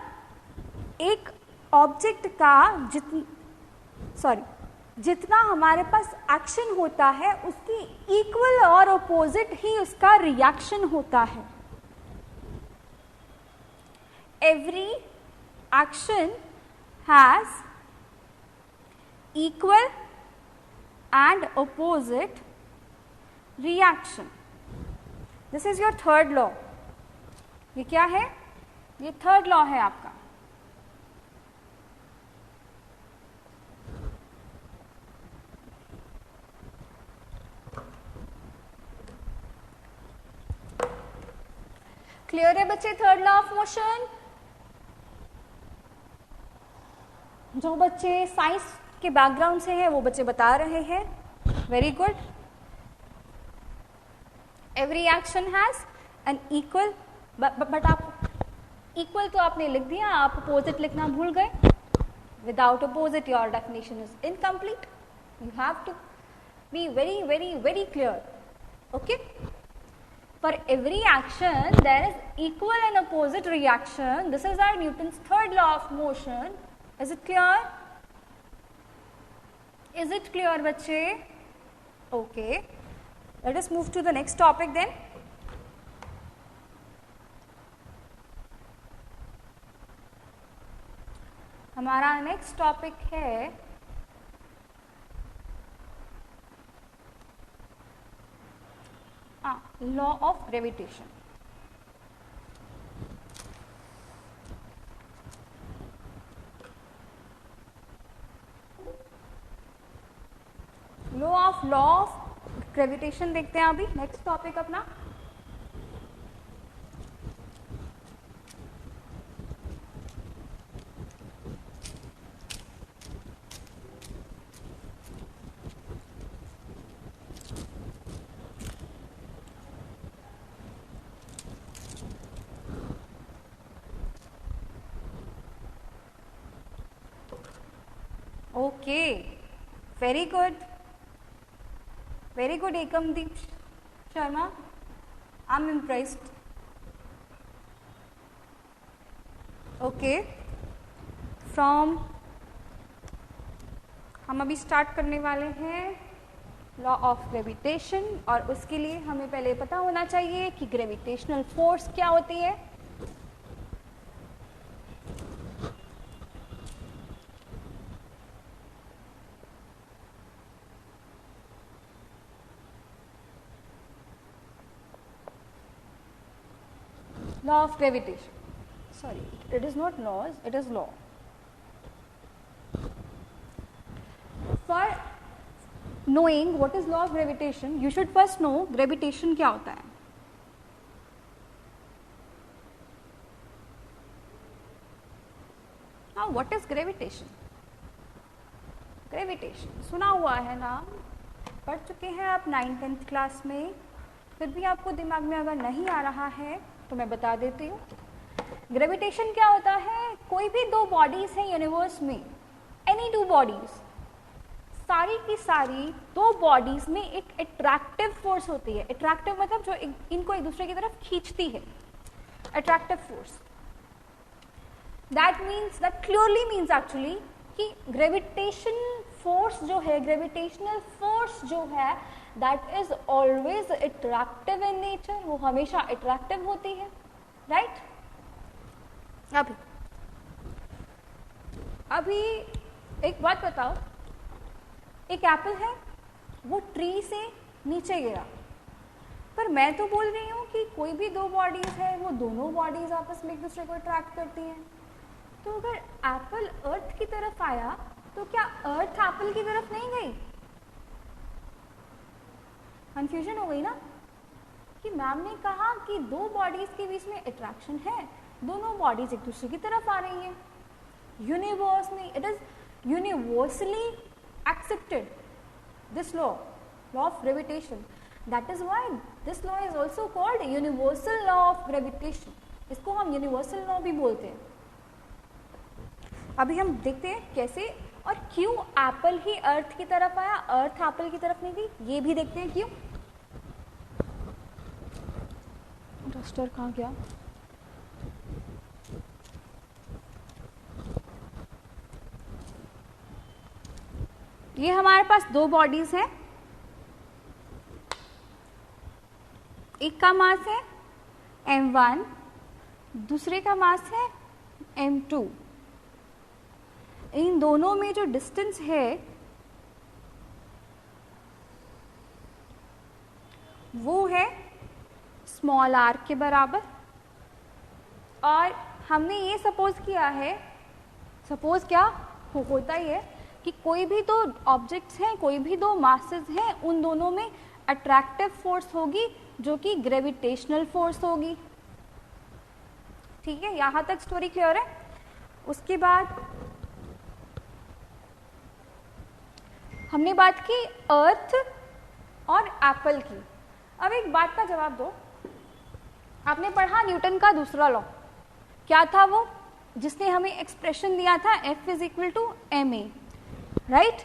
एक ऑब्जेक्ट का जितना हमारे पास एक्शन होता है उसकी इक्वल और अपोजिट ही उसका रिएक्शन होता है। Every action has equal and opposite reaction. This is your third law. ये क्या है? ये थर्ड लॉ है आपका। क्लियर है बच्चे? Third law of motion. जो बच्चे साइंस के बैकग्राउंड से है वो बच्चे बता रहे हैं, very good. Every action has an equal, but आप इक्वल तो आपने लिख दिया, आप अपोजिट लिखना भूल गए। Without opposite your definition is incomplete. You have to be very very very clear, okay? For every action there is equal and opposite reaction. This is our Newton's third law of motion. Is it clear? Is it clear, बच्चे? Okay. Let us move to the next topic then. हमारा next topic है law of gravitation. Law of gravitation देखते हैं अभी next topic अपना। Okay, very good, very good Ekamdeep Sharma, I am impressed. Okay, from हम अभी start करने वाले हैं लॉ ऑफ ग्रेविटेशन, और उसके लिए हमें पहले पता होना चाहिए कि ग्रेविटेशनल फोर्स क्या होती है. Law of gravitation. Sorry, it is not laws, it is law. For knowing what is law of gravitation, you should first know gravitation क्या होता है. Now, what is gravitation? Gravitation सुना हुआ है ना, पढ़ चुके हैं आप 9th-10th क्लास में, फिर भी आपको दिमाग में अगर नहीं आ रहा है तो मैं बता देती हूँ. ग्रेविटेशन क्या होता है? कोई भी दो बॉडीज हैं यूनिवर्स में, एनी टू बॉडीज, सारी की सारी दो बॉडीज में एक अट्रैक्टिव फोर्स होती है. अट्रैक्टिव मतलब जो इनको एक दूसरे की तरफ खींचती है, attractive force. That means, that clearly means actually कि ग्रेविटेशन फोर्स जो है, ग्रेविटेशनल फोर्स जो है, that is always attractive in nature, वो हमेशा अट्रैक्टिव होती है. राइट? अभी एक बात बताओ, एक एप्पल है, वो ट्री से नीचे गिरा, पर मैं तो बोल रही हूँ कि कोई भी दो बॉडीज है, वो दोनों बॉडीज आपस में एक दूसरे को अट्रैक्ट करती हैं. तो अगर एप्पल अर्थ की तरफ आया तो क्या अर्थ एप्पल की तरफ नहीं गई? कंफ्यूजन हो गई ना कि मैम ने कहा कि दो बॉडीज के बीच में अट्रैक्शन है, दोनों बॉडीज एक दूसरे की तरफ आ रही हैं. यूनिवर्स में it is universally accepted this law, law of gravitation. That is why this law is also called universal law of gravitation. इसको हम यूनिवर्सल लॉ भी बोलते हैं. अभी हम देखते हैं कैसे और क्यों एप्पल ही अर्थ की तरफ आया, अर्थ एप्पल की तरफ नहीं गई, ये भी देखते हैं क्यों. डस्टर कहाँ गया? ये हमारे पास दो बॉडीज हैं, एक का मास है m1, दूसरे का मास है m2. इन दोनों में जो डिस्टेंस है वो है स्मॉल r के बराबर. और हमने ये सपोज किया है, सपोज क्या होता ही है कि कोई भी दो ऑब्जेक्ट्स हैं, कोई भी दो मासेस हैं, उन दोनों में अट्रैक्टिव फोर्स होगी जो कि ग्रेविटेशनल फोर्स होगी. ठीक है, यहाँ तक स्टोरी क्लियर है. उसके बाद हमने बात की अर्थ और एप्पल की. अब एक बात का जवाब दो, आपने पढ़ा न्यूटन का दूसरा लॉ, क्या था वो जिसने हमें एक्सप्रेशन दिया था F is equal to ma, right?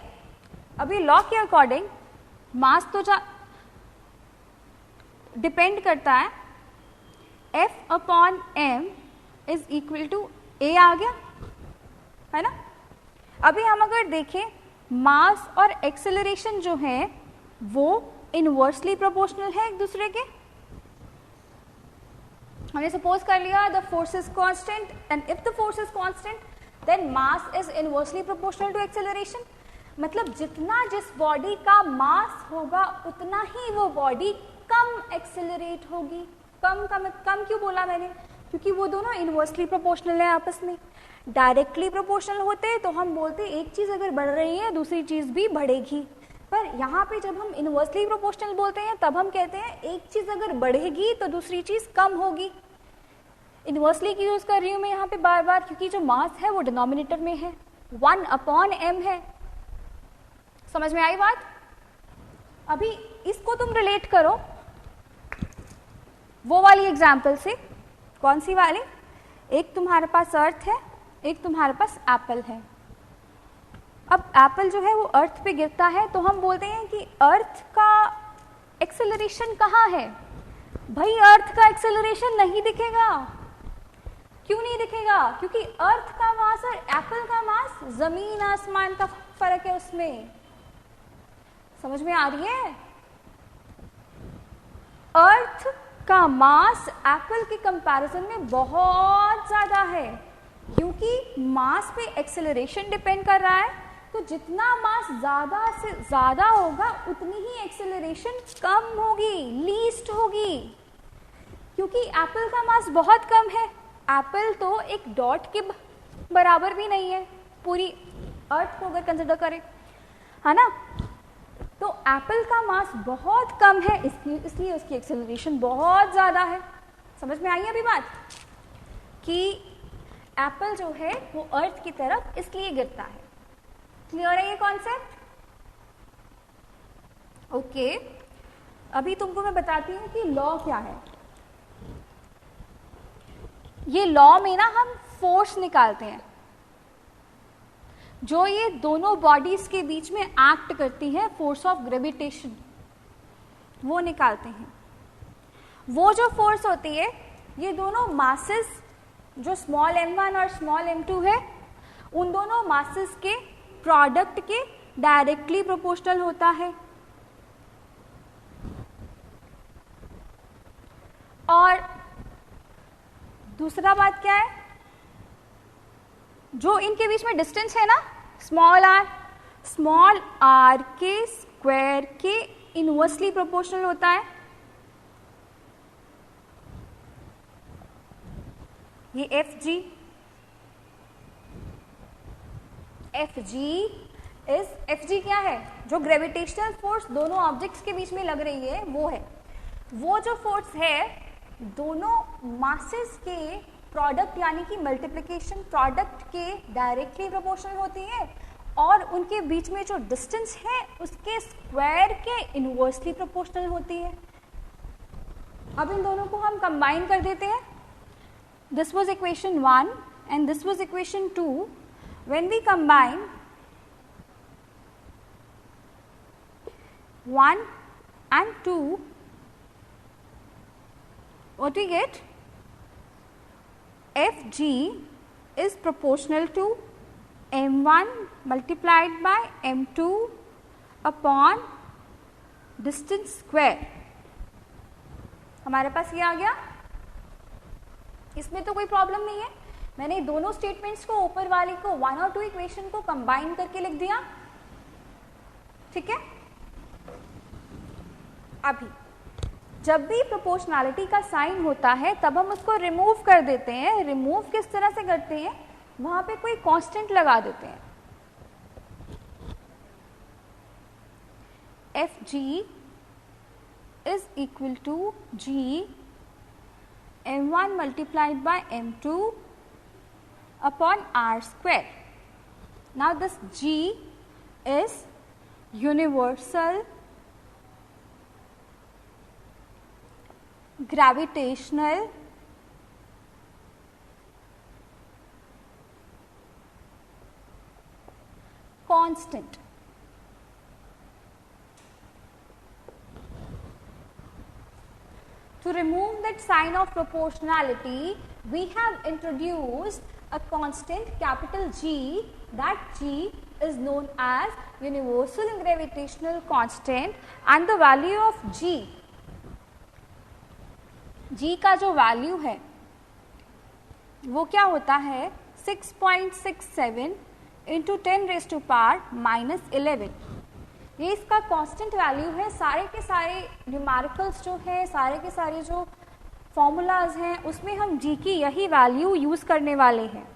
अभी लॉ के अकॉर्डिंग मास तो डिपेंड करता है, F upon m is equal to a आ गया, है ना? अभी हम अगर देखें मास और एक्सेलरेशन जो है वो इनवर्सली प्रोपोर्शनल है एक दूसरे के. हमने सपोज कर लिया the force is constant, and if the force is constant then mass is inversely proportional to acceleration. मतलब जितना जिस बॉडी का मास होगा उतना ही वो बॉडी कम एक्सेलरेट होगी. कम क्यों बोला मैंने? क्योंकि वो दोनों इनवर्सली प्रोपोर्शनल है आपस में. डायरेक्टली प्रोपोर्शनल होते तो हम बोलते एक चीज अगर बढ़ रही है दूसरी चीज भी बढ़ेगी, पर यहाँ पे जब हम इनवर्सली प्रोपोर्शनल बोलते हैं तब हम कहते हैं एक चीज अगर बढ़ेगी तो दूसरी चीज कम होगी. इनवर्सली की यूज कर रही हूँ मैं यहाँ पे बार बार, क्योंकि जो मास है वो डिनोमिनेटर में है, 1 अपॉन m है. समझ में आई बात? अभी इसको तुम रिलेट करो वो वाली एग्जाम्पल से. कौन सी वाली? एक तुम्हारे पास अर्थ है, एक तुम्हारे पास एप्पल है. अब एप्पल जो है वो अर्थ पे गिरता है तो हम बोलते हैं कि अर्थ का एक्सेलरेशन कहाँ है? भाई अर्थ का एक्सेलरेशन नहीं दिखेगा। क्यों नहीं दिखेगा? क्योंकि अर्थ का मास और एप्पल का मास जमीन आसमान का फर्क है उसमें। समझ में आ रही है? अर्थ का मास एप्पल के कंपैरिजन में बहुत ज्यादा है, क्योंकि मास पे एक्सेलरेशन डिपेंड कर रहा है। तो जितना मास ज्यादा से ज्यादा होगा उतनी ही एक्सेलरेशन कम होगी, लीस्ट होगी, क्योंकि एप्पल का मास बहुत कम है। एप्पल तो एक डॉट के बराबर भी नहीं है पूरी अर्थ को अगर कंसिडर करें, है ना। तो एप्पल का मास बहुत कम है, इसलिए उसकी एक्सेलरेशन बहुत ज़्यादा है। समझ में आई अभी बात कि एप्पल जो है वो अर्थ की तरफ इसलिए गिरता है। क्लियर है ये कॉन्सेप्ट? ओके, अभी तुमको मैं बताती हूँ कि लॉ क्या है। ये लॉ में ना हम फोर्स निकालते हैं जो ये दोनों बॉडीज के बीच में एक्ट करती है, फोर्स ऑफ ग्रेविटेशन, वो निकालते हैं। वो जो फोर्स होती है, ये दोनों मासेस जो स्मॉल m1 और स्मॉल m2 है, उन दोनों मासेस के प्रोडक्ट के डायरेक्टली प्रोपोर्शनल होता है। और दूसरा बात क्या है, जो इनके बीच में डिस्टेंस है ना, स्मॉल आर के स्क्वायर के इनवर्सली प्रोपोर्शनल होता है। ये एफ जी क्या है? जो ग्रेविटेशनल फोर्स दोनों ऑब्जेक्ट्स के बीच में लग रही है वो है। वो जो फोर्स है दोनों मासेस के प्रोडक्ट यानी कि मल्टीप्लिकेशन प्रोडक्ट के डायरेक्टली प्रोपोर्शनल होती है, और उनके बीच में जो डिस्टेंस है उसके स्क्वायर के इनवर्सली प्रोपोर्शनल होती है। अब इन दोनों को हम कंबाइन कर देते हैं। This was equation 1 and this was equation 2। When we combine 1 and 2, what we get? Fg is proportional to m1 multiplied by m2 upon distance square। हमारे पास ये आ गया। इसमें तो कोई प्रॉब्लम नहीं है। मैंने दोनों स्टेटमेंट्स को, ऊपर वाली को 1 और 2 इक्वेशन को कंबाइन करके लिख दिया। ठीक है। अभी जब भी प्रोपोर्शनैलिटी का साइन होता है तब हम उसको रिमूव कर देते हैं। रिमूव किस तरह से करते हैं? वहां पे कोई कांस्टेंट लगा देते हैं। F G is equal to G m1 multiplied by m2 upon r square. Now this g is universal gravitational constant. To remove that sign of proportionality, we have introduced a constant capital G. That G is known as universal gravitational constant, and the value of G का जो value है वो क्या होता है? 6.67 into 10⁻⁻11। ये इसका constant value है। सारे के सारे न्यूमेरिकल्स जो है, सारे के सारे जो फॉर्मूलाज हैं, उसमें हम जी की यही वैल्यू यूज करने वाले हैं।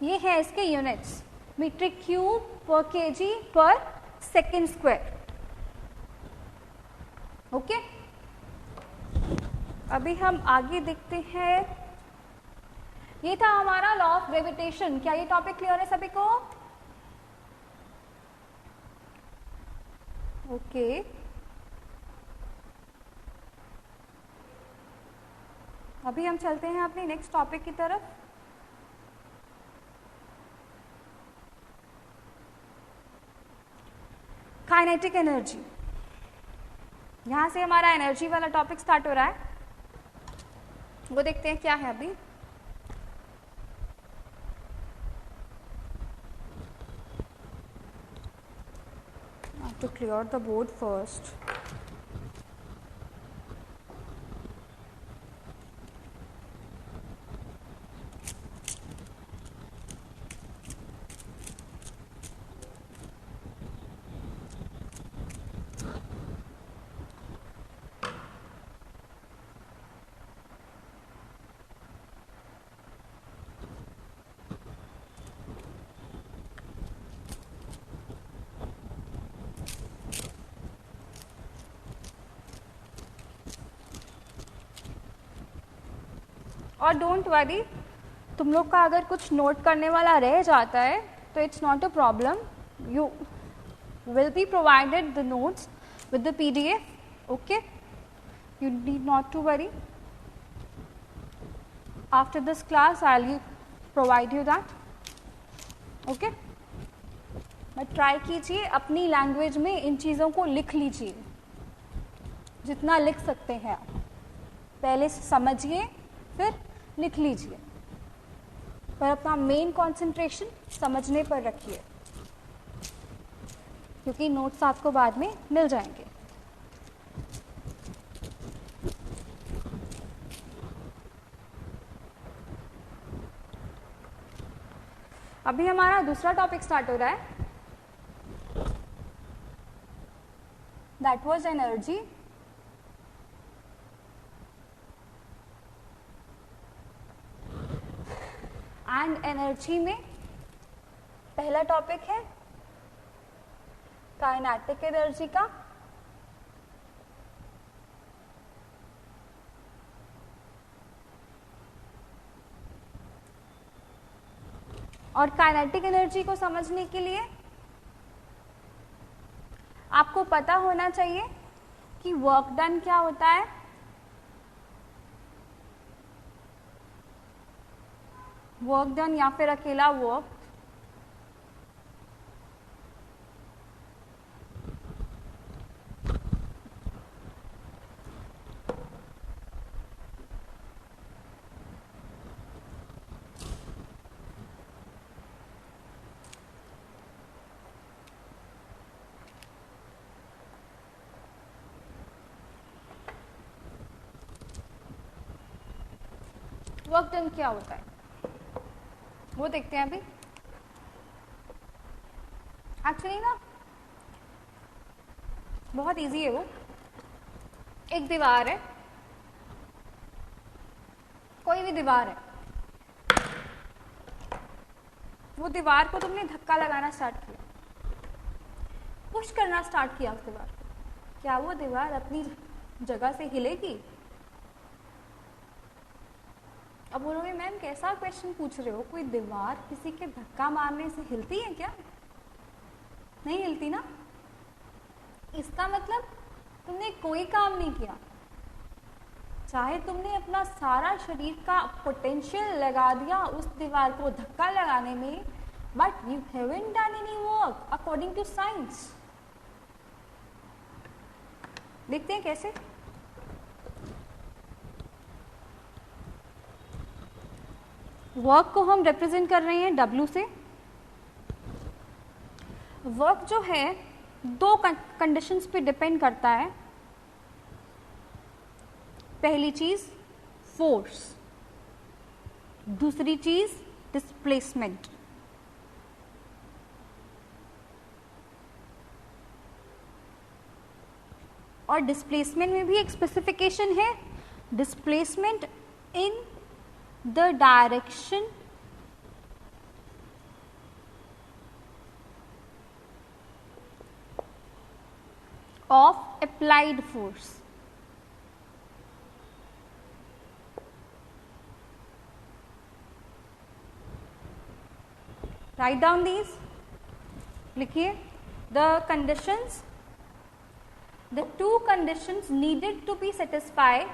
ये है इसके यूनिट्स, मीट्रिक क्यूब पर केजी पर सेकेंड स्क्वायर। ओके, अभी हम आगे देखते हैं। ये था हमारा लॉ ऑफ ग्रेविटेशन। क्या ये टॉपिक क्लियर है सभी को? ओके, अभी हम चलते हैं अपने नेक्स्ट टॉपिक की तरफ। Kinetic energy. यहां से हमारा एनर्जी वाला टॉपिक स्टार्ट हो रहा है, वो देखते हैं क्या है अभी। To clear the board first. और डोंट वरी, तुम लोग का अगर कुछ नोट करने वाला रह जाता है तो it's not a problem, you will be provided the notes with the PDF, okay, you need not to worry. After this class I will provide you that, okay. But try कीजिए अपनी language में इन चीज़ों को लिख लीजिए, जितना लिख सकते हैं आप। पहले समझिए फिर लिख लीजिए, पर अपना मेन कंसंट्रेशन समझने पर रखिए, क्योंकि नोट्स आपको बाद में मिल जाएंगे। अभी हमारा दूसरा टॉपिक स्टार्ट हो रहा है, that was energy. And energy में पहला टॉपिक है काइनेटिक एनर्जी का। और काइनेटिक एनर्जी को समझने के लिए आपको पता होना चाहिए कि वर्क डन क्या होता है, वर्क डन या फिर अकेला वर्क। वर्क डन क्या होता है वो देखते हैं अभी। एक्चुअली ना बहुत इजी है वो। एक दीवार है, कोई भी दीवार है, वो दीवार को तुमने धक्का लगाना स्टार्ट किया, पुश करना स्टार्ट किया उस दीवार को, क्या वो दीवार अपनी जगह से हिलेगी? अब बोलोगे मैम कैसा क्वेश्चन पूछ रहे हो, कोई दीवार किसी के धक्का मारने से हिलती है क्या? नहीं हिलती ना। इसका मतलब तुमने कोई काम नहीं किया, चाहे तुमने अपना सारा शरीर का पोटेंशियल लगा दिया उस दीवार को धक्का लगाने में, but you haven't done any work according to science. देखते हैं कैसे। वर्क को हम रिप्रेजेंट कर रहे हैं W से। वर्क जो है दो कंडीशंस पे डिपेंड करता है। पहली चीज फोर्स, दूसरी चीज डिस्प्लेसमेंट। और डिस्प्लेसमेंट में भी एक स्पेसिफिकेशन है, displacement in the direction of applied force. Write down these. लिखिए the conditions, the two conditions needed to be satisfied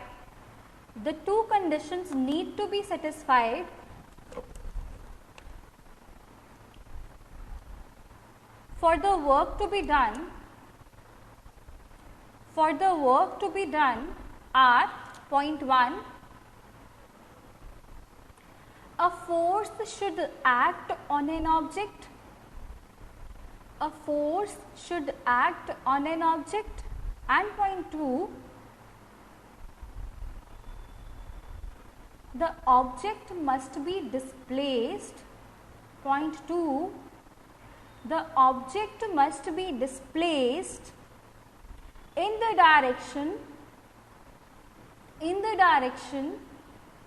the two conditions need to be satisfied for the work to be done are point 1, a force should act on an object, and point 2, the object must be displaced. Point 2, the object must be displaced in the direction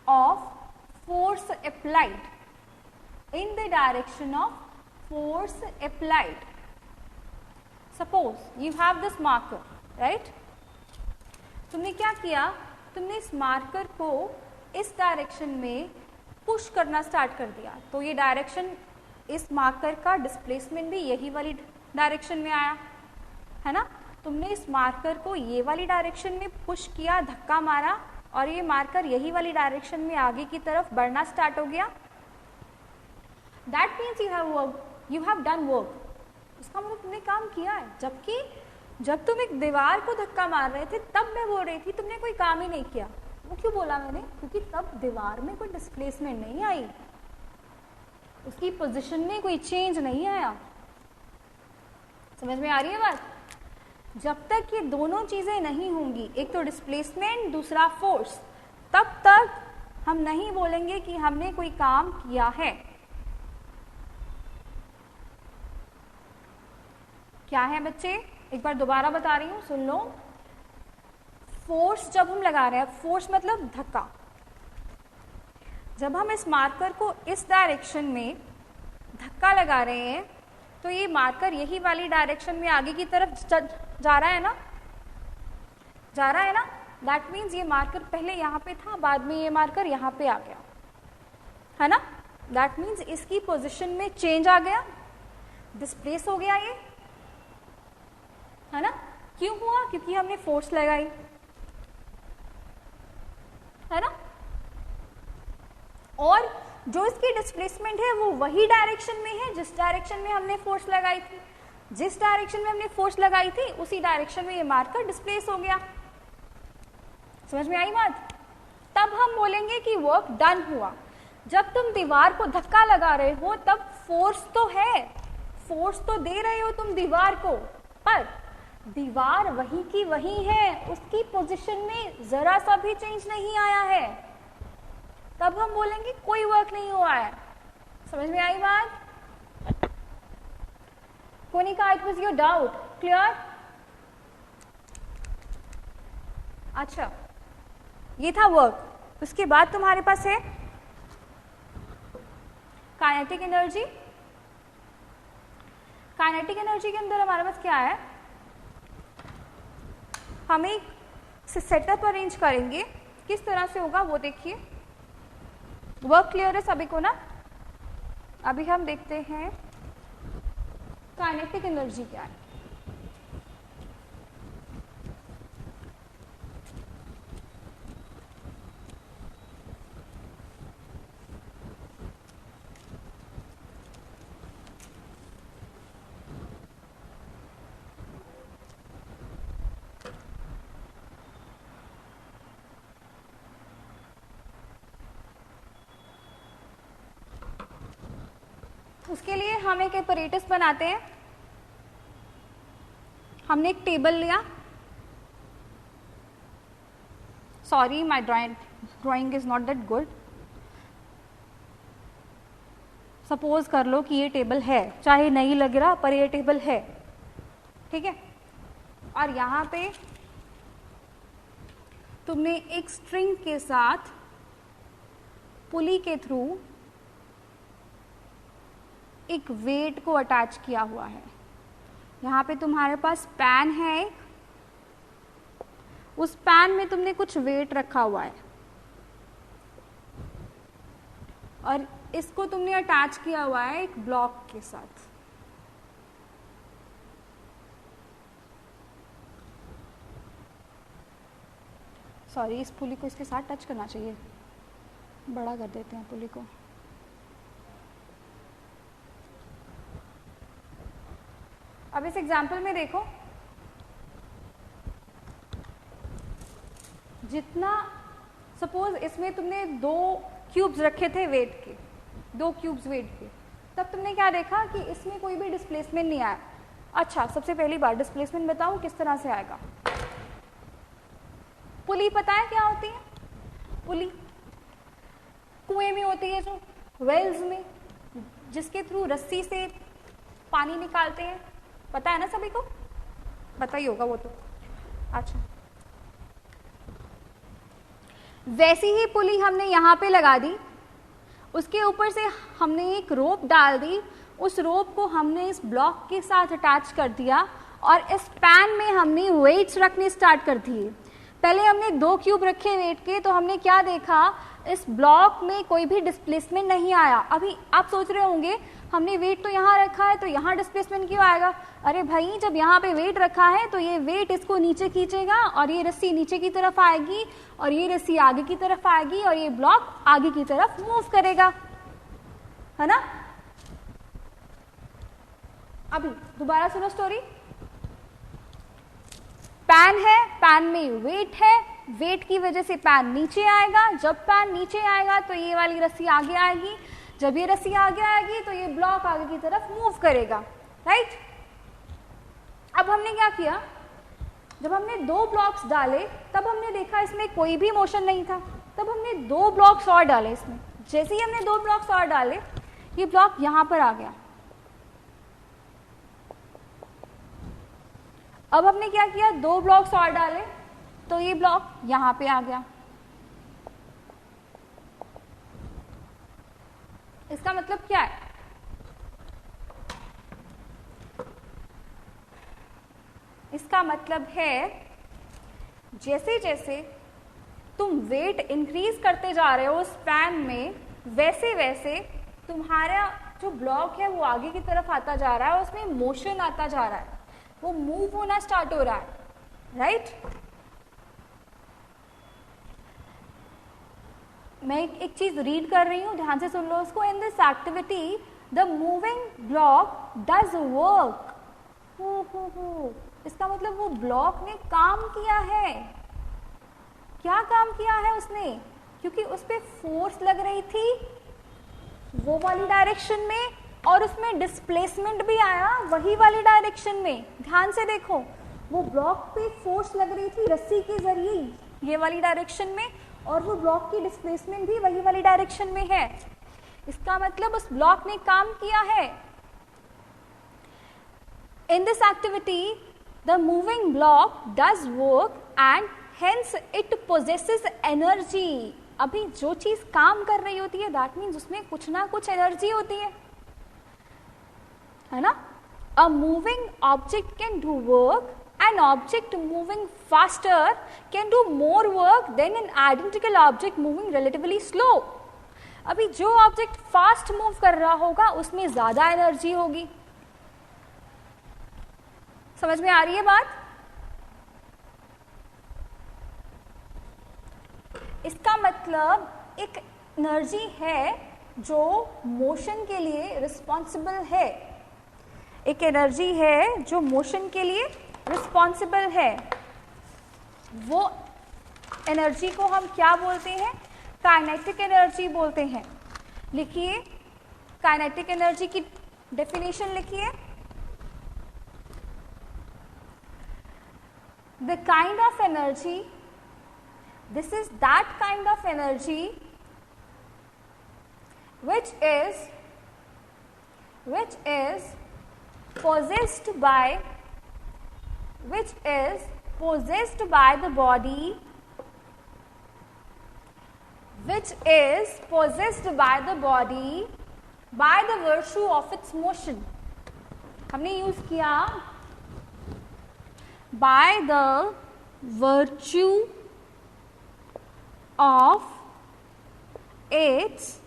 of force applied. Suppose you have this marker, right? तुमने क्या किया, तुमने इस marker को इस direction में push करना start कर दिया, तो ये डायरेक्शन, इस मार्कर का डिस्प्लेसमेंट भी यही वाली डायरेक्शन में आया, है ना? तुमने इस मार्कर को ये वाली डायरेक्शन में पुश किया, धक्का मारा, और ये मार्कर यही वाली डायरेक्शन में आगे की तरफ बढ़ना स्टार्ट हो गया. That means you have done work. इसका मतलब तुमने काम किया है. जबकि जब तुम एक दीवार को धक्का मार रहे थे तब मैं बोल रही थी तुमने कोई काम ही नहीं किया. वो क्यों बोला मैंने? क्योंकि तब दीवार में कोई डिस्प्लेसमेंट नहीं आई, उसकी पोजीशन में कोई चेंज नहीं आया. समझ में आ रही है बात? जब तक ये दोनों चीजें नहीं होंगी, एक तो डिस्प्लेसमेंट, दूसरा फोर्स, तब तक हम नहीं बोलेंगे कि हमने कोई काम किया है. क्या है बच्चे? एक बार दोबारा बता रही हूं, सुन लो. फोर्स जब हम लगा रहे हैं, फोर्स मतलब धक्का, जब हम इस मार्कर को इस डायरेक्शन में धक्का लगा रहे हैं तो ये मार्कर यही वाली डायरेक्शन में आगे की तरफ जा रहा है ना, दैट मीन्स ये मार्कर पहले यहाँ पे था, बाद में ये मार्कर यहाँ पे आ गया, है ना? दैट मीन्स इसकी पोजीशन में चेंज आ गया, डिस्प्लेस हो गया ये, है ना? क्यों हुआ? क्योंकि हमने फोर्स लगाई, है ना? और जो इसकी डिस्प्लेसमेंट है वो वही डायरेक्शन में है जिस डायरेक्शन में हमने फोर्स लगाई थी. जिस डायरेक्शन में हमने फोर्स लगाई थी उसी डायरेक्शन में ये मार्कर डिस्प्लेस हो गया. समझ में आई बात? तब हम बोलेंगे कि वर्क डन हुआ. जब तुम दीवार को धक्का लगा रहे हो तब फोर्स तो है, फोर्स तो दे रहे हो तुम दीवार को, पर दीवार वही की वही है, उसकी पोजीशन में जरा सा भी चेंज नहीं आया है. तब हम बोलेंगे कोई वर्क नहीं हुआ है. समझ में आई बात? Konika, it was your doubt clear? अच्छा, ये था वर्क. उसके बाद तुम्हारे पास है काइनेटिक एनर्जी. काइनेटिक एनर्जी के अंदर हमारे पास क्या है? हम एक सेटअप अरेंज करेंगे, किस तरह से होगा वो देखिए. वर्क क्लियर है सभी को ना? अभी हम देखते हैं काइनेटिक एनर्जी क्या है. उसके लिए हम एक एपरेटस बनाते हैं. हमने एक टेबल लिया. Sorry, my drawing is not that good. Suppose कर लो कि ये टेबल है, चाहे नहीं लग रहा पर ये टेबल है, ठीक है? और यहाँ पे तुमने एक स्ट्रिंग के साथ पुली के थ्रू एक वेट को अटैच किया हुआ है. यहाँ पे तुम्हारे पास पैन है एक, उस पैन में तुमने कुछ वेट रखा हुआ है और इसको तुमने अटैच किया हुआ है एक ब्लॉक के साथ. सॉरी, इस पुली को इसके साथ टच करना चाहिए, बड़ा कर देते हैं पुली को। अब इस एग्जाम्पल में देखो, जितना सपोज इसमें तुमने 2 क्यूब्स रखे थे वेट के, 2 क्यूब्स वेट के, तब तुमने क्या देखा कि इसमें कोई भी डिस्प्लेसमेंट नहीं आया। अच्छा, सबसे पहली बार डिस्प्लेसमेंट बताऊं किस तरह से आएगा। पुली पता है क्या होती है? पुली कुएं में होती है, जो वेल्स में, जिसके थ्रू रस्सी से पानी निकालते हैं, पता है ना सभी को? पता ही होगा वो तो। अच्छा, वैसी ही पुली हमने यहाँ पे लगा दी, उसके ऊपर से हमने एक रोप डाल दी, उस रोप को हमने इस ब्लॉक के साथ अटैच कर दिया और इस पैन में हमने वेट्स रखने स्टार्ट कर दिए। पहले हमने 2 क्यूब रखे वेट के, तो हमने क्या देखा, इस ब्लॉक में कोई भी डिस्प्लेसमेंट नहीं आया। अभी आप सोच रहे होंगे हमने वेट तो यहाँ रखा है तो यहाँ डिस्प्लेसमेंट क्यों आएगा? अरे भाई, जब यहाँ पे वेट रखा है तो ये वेट इसको नीचे खींचेगा और ये रस्सी नीचे की तरफ आएगी और ये रस्सी आगे की तरफ आएगी और ये ब्लॉक आगे की तरफ मूव करेगा, है ना? अभी दोबारा सुनो स्टोरी। पैन है, पैन में वेट है, वेट की वजह से पैन नीचे आएगा, जब पैन नीचे आएगा तो ये वाली रस्सी आगे आएगी, जब ये रस्सी आगे आएगी तो ये ब्लॉक आगे की तरफ मूव करेगा, राइट? अब हमने क्या किया, जब हमने 2 ब्लॉक्स डाले तब हमने देखा इसमें कोई भी मोशन नहीं था, तब हमने 2 ब्लॉक्स और डाले इसमें। जैसे ही हमने 2 ब्लॉक्स और डाले, ये ब्लॉक यहां पर आ गया। अब हमने क्या किया, 2 ब्लॉक्स और डाले तो ये ब्लॉक यहां पे आ गया। इसका मतलब क्या है? इसका मतलब है जैसे जैसे तुम वेट इंक्रीज करते जा रहे हो उस पैन में, वैसे वैसे तुम्हारा जो ब्लॉक है वो आगे की तरफ आता जा रहा है, उसमें मोशन आता जा रहा है, वो मूव होना स्टार्ट हो रहा है, राइट? मैं एक चीज रीड कर रही हूं, ध्यान से सुन लो उसको। In this activity the moving block does work. इसका मतलब वो ब्लॉक ने काम किया है। क्या काम किया है उसने? क्योंकि उस पर फोर्स लग रही थी वो वाली डायरेक्शन में और उसमें डिस्प्लेसमेंट भी आया वही वाली डायरेक्शन में। ध्यान से देखो, वो ब्लॉक पे फोर्स लग रही थी रस्सी के जरिए ये वाली डायरेक्शन में, और वो ब्लॉक की डिस्प्लेसमेंट भी वही वाली डायरेक्शन में है। इसका मतलब उस ब्लॉक ने काम किया है। In this activity the moving block does work and hence it possesses energy. अभी जो चीज काम कर रही होती है दैट मीन्स उसमें कुछ ना कुछ एनर्जी होती है ना? A moving object can do work, an object moving faster can do more work than an identical object moving relatively slow. अभी जो ऑब्जेक्ट फास्ट मूव कर रहा होगा उसमें ज्यादा एनर्जी होगी। समझ में आ रही है बात? इसका मतलब एक एनर्जी है जो मोशन के लिए रिस्पॉन्सिबल है। एक एनर्जी है जो मोशन के लिए रिस्पॉन्सिबल है। वो एनर्जी को हम क्या बोलते हैं? काइनेटिक एनर्जी बोलते हैं। लिखिए, काइनेटिक एनर्जी की डेफिनेशन लिखिए। The kind of energy, this is that kind of energy which is possessed by the body, by the virtue of its motion. हमने यूज किया by the virtue of its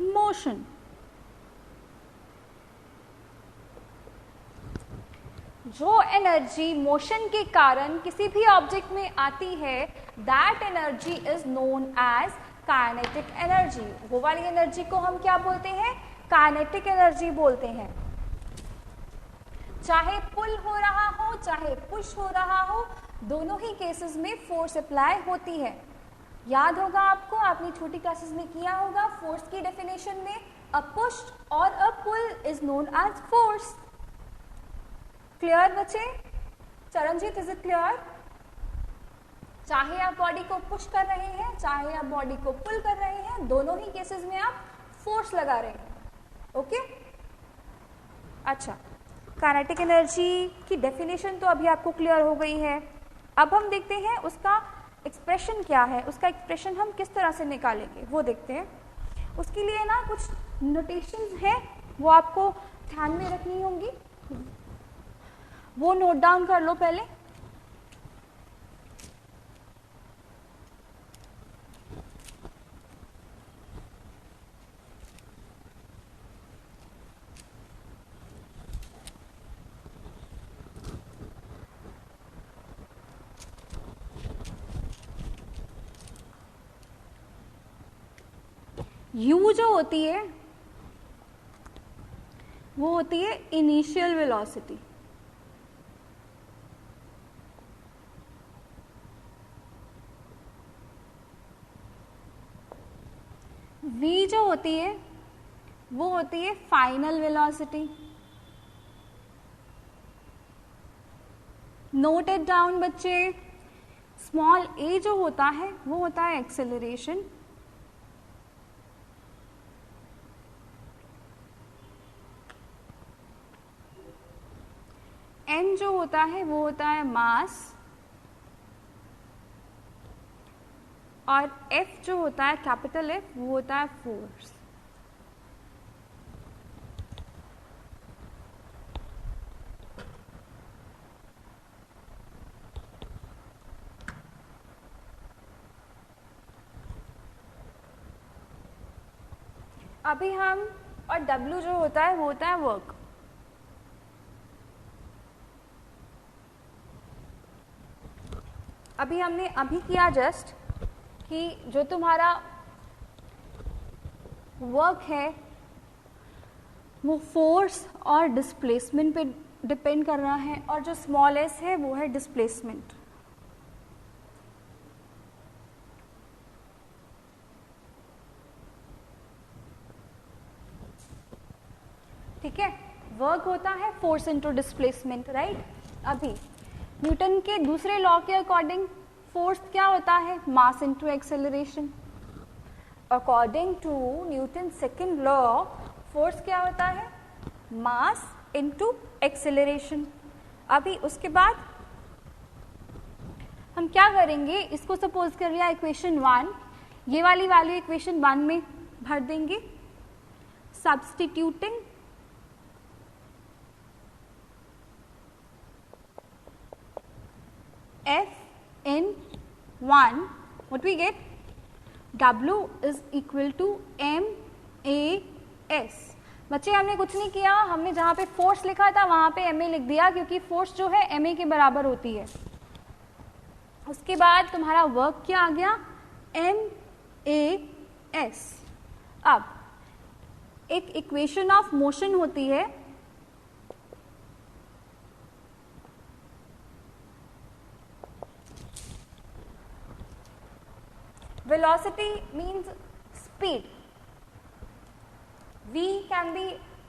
motion. जो energy motion के कारण किसी भी object में आती है, that energy is known as kinetic energy. वो वाली एनर्जी को हम क्या बोलते हैं? काइनेटिक एनर्जी बोलते हैं। चाहे पुल हो रहा हो चाहे पुश हो रहा हो, दोनों ही केसेस में फोर्स अप्लाई होती है। याद होगा आपको, आपने छोटी क्लासेस में किया होगा, फोर्स की डेफिनेशन में अ पुश और a pull is known as force. Clear बच्चे? Charanjit, is it clear? चाहे आप बॉडी को पुश कर रहे हैं चाहे आप बॉडी को पुल कर रहे हैं, दोनों ही केसेस में आप फोर्स लगा रहे हैं। ओके? अच्छा, काइनेटिक एनर्जी की डेफिनेशन तो अभी आपको क्लियर हो गई है। अब हम देखते हैं उसका एक्सप्रेशन क्या है, उसका एक्सप्रेशन हम किस तरह से निकालेंगे वो देखते हैं। उसके लिए ना कुछ नोटेशंस हैं, वो आपको ध्यान में रखनी होंगी, वो नोट डाउन कर लो पहले। U जो होती है वो होती है इनिशियल वेलोसिटी। V जो होती है वो होती है final velocity. Note it down बच्चे। स्मॉल a जो होता है वो होता है एक्सेलरेशन। n जो होता है वो होता है मास, और F जो होता है कैपिटल F वो होता है फोर्स। अभी हम, और W जो होता है वो होता है वर्क। अभी हमने अभी किया जस्ट कि जो तुम्हारा वर्क है वो फोर्स और डिस्प्लेसमेंट पे डिपेंड कर रहा है, और जो स्मॉल s है वो है डिस्प्लेसमेंट। ठीक है, वर्क होता है फोर्स इनटू डिस्प्लेसमेंट, राइट। अभी न्यूटन के दूसरे लॉ के अकॉर्डिंग फोर्स क्या होता है? Mass into acceleration. According to Newton second law force क्या होता है? Mass into acceleration. अभी उसके बाद हम क्या करेंगे, इसको सपोज कर लिया इक्वेशन 1, ये वाली वैल्यू इक्वेशन 1 में भर देंगे, substituting F in 1, what we get? W is equal to MAS। बच्चे हमने कुछ नहीं किया, हमने जहाँ पे फोर्स लिखा था वहाँ पे MA लिख दिया, क्योंकि फोर्स जो है MA के बराबर होती है। उसके बाद तुम्हारा वर्क क्या आ गया? MAS। अब एक इक्वेशन ऑफ मोशन होती है, velocity means speed. V can be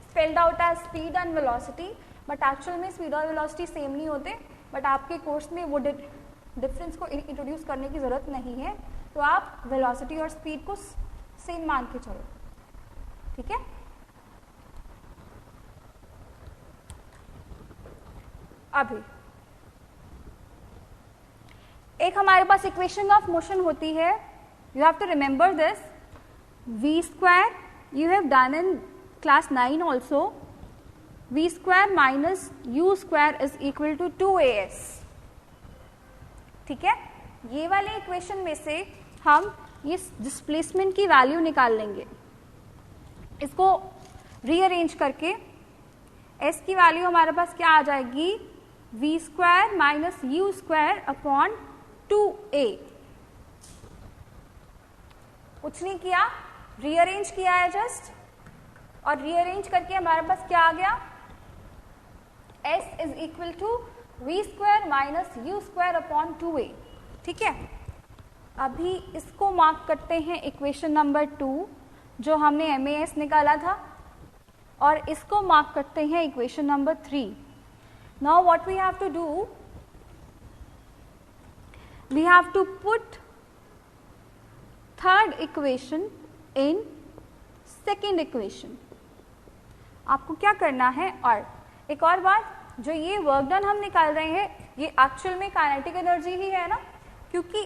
spelled out as speed and velocity, but actual में speed और velocity सेम नहीं होते, but आपके कोर्स में वो डिफरेंस को इंट्रोड्यूस करने की जरूरत नहीं है, तो आप velocity और speed को सेम मान के चलो। ठीक है? अभी एक हमारे पास इक्वेशन ऑफ मोशन होती है, you have to remember this, v square you have done in class 9 also, v square minus u square is equal to 2as। ठीक है, ये वाले इक्वेशन में से हम ये डिस्प्लेसमेंट की वैल्यू निकाल लेंगे। इसको रीअरेंज करके s की वैल्यू हमारे पास क्या आ जाएगी? v square minus u square upon 2a। कुछ नहीं किया, रीअरेंज किया है जस्ट, और रीअरेंज करके हमारे पास क्या आ गया, s is equal to v square minus u square upon 2a। ठीक है, अभी इसको मार्क करते हैं इक्वेशन नंबर 2 जो हमने MAS निकाला था, और इसको मार्क करते हैं equation number 3। Now what we have to do, we have to put third equation in second equation. आपको क्या करना है, और एक और बात, जो ये वर्क डन हम निकाल रहे हैं ये एक्चुअल में काइनेटिक एनर्जी ही है ना, क्योंकि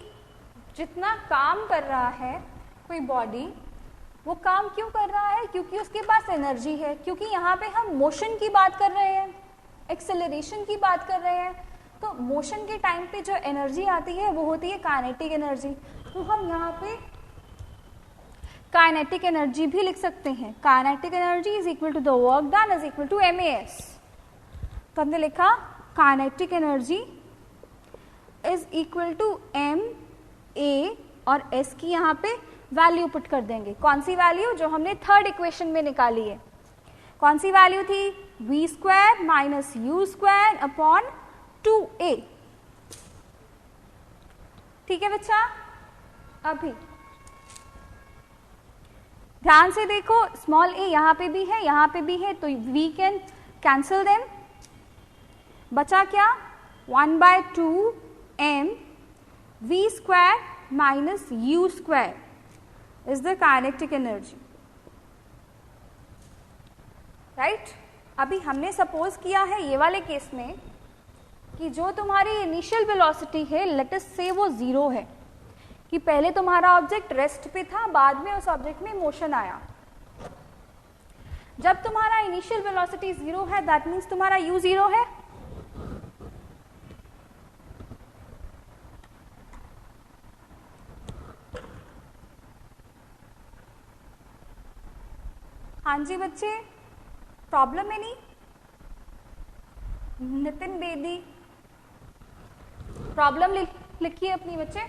जितना काम कर रहा है कोई बॉडी, वो काम क्यों कर रहा है, क्योंकि उसके पास एनर्जी है। क्योंकि यहाँ पे हम मोशन की बात कर रहे हैं, एक्सेलरेशन की बात कर रहे हैं, तो मोशन के टाइम पे जो एनर्जी आती है वो होती है काइनेटिक एनर्जी। तो हम यहाँ पे काइनेटिक एनर्जी भी लिख सकते हैं, kinetic energy is equal to the work done is equal to MAS। तो हमने लिखा kinetic energy is equal to MA, और S की यहाँ पे वैल्यू पुट कर देंगे। कौन सी वैल्यू, जो हमने थर्ड इक्वेशन में निकाली है। कौन सी वैल्यू थी, v square minus u square upon 2a। ठीक है बच्चा, अभी ध्यान से देखो, स्मॉल a यहाँ पे भी है, यहाँ पे भी है, तो we कैन कैंसिल देम। बचा क्या, 1/2 m v square minus u square is the kinetic energy, right? अभी हमने सपोज किया है ये वाले केस में कि जो तुम्हारी इनिशियल वेलोसिटी है, लेट अस से वो 0 है, कि पहले तुम्हारा ऑब्जेक्ट रेस्ट पे था, बाद में उस ऑब्जेक्ट में मोशन आया। जब तुम्हारा इनिशियल वेलोसिटी 0 है, दैट मीन्स तुम्हारा u 0 है। हाँ जी बच्चे, प्रॉब्लम है नहीं? नितिन बेदी, प्रॉब्लम लिखिए अपनी बच्चे।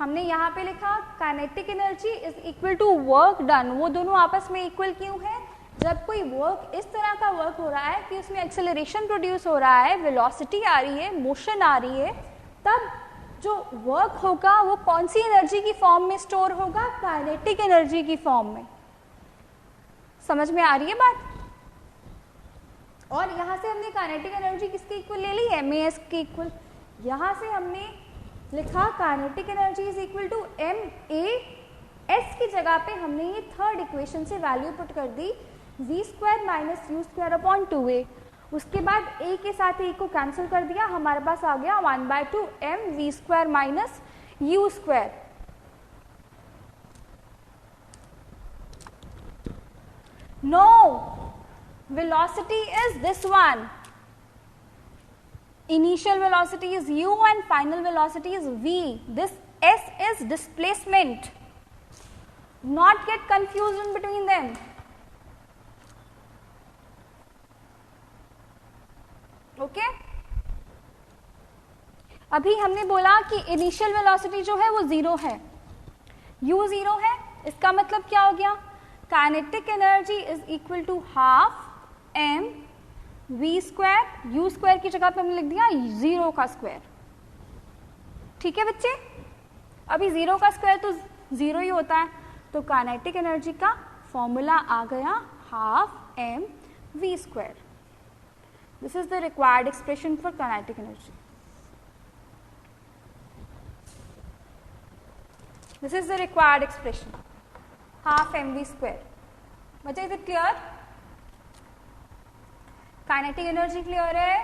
हमने यहाँ पे लिखा kinetic energy is equal to work done. वो दोनों आपस में इक्वल क्यों है? जब कोई वर्क इस तरह का वर्क हो रहा है कि उसमें एक्सेलरेशन प्रोड्यूस हो रहा है, वेलोसिटी आ रही है, मोशन आ रही है, तब जो वर्क होगा वो कौन सी एनर्जी की फॉर्म में स्टोर होगा? काइनेटिक एनर्जी की फॉर्म में। समझ में आ रही है बात? और यहाँ से हमने काइनेटिक एनर्जी किसके इक्वल ले ली? MAS के इक्वल। यहाँ से हमने लिखा kinetic energy is equal to MAS की जगह पे हमने ये थर्ड इक्वेशन से वैल्यू पुट कर दी, v square minus u square upon 2a। उसके बाद a के साथ a को कैंसिल कर दिया, हमारे पास आ गया 1/2 m v square minus u square. No, velocity is this one. Initial velocity is u and final velocity is v. This s is displacement. Not get confused in between them. Okay? अभी हमने बोला कि initial velocity जो है वो 0 है, u 0 है। इसका मतलब क्या हो गया? Kinetic energy is equal to half m v square, u square की जगह पे हमने लिख दिया 0 का स्क्वायर। ठीक है बच्चे? अभी 0 का स्क्वायर तो 0 ही होता है, तो काइनेटिक एनर्जी का फॉर्मूला आ गया half m v square. This is the required expression for kinetic energy. This is the required expression, half mv square. बच्चे is it clear? Kinetic energy clear है?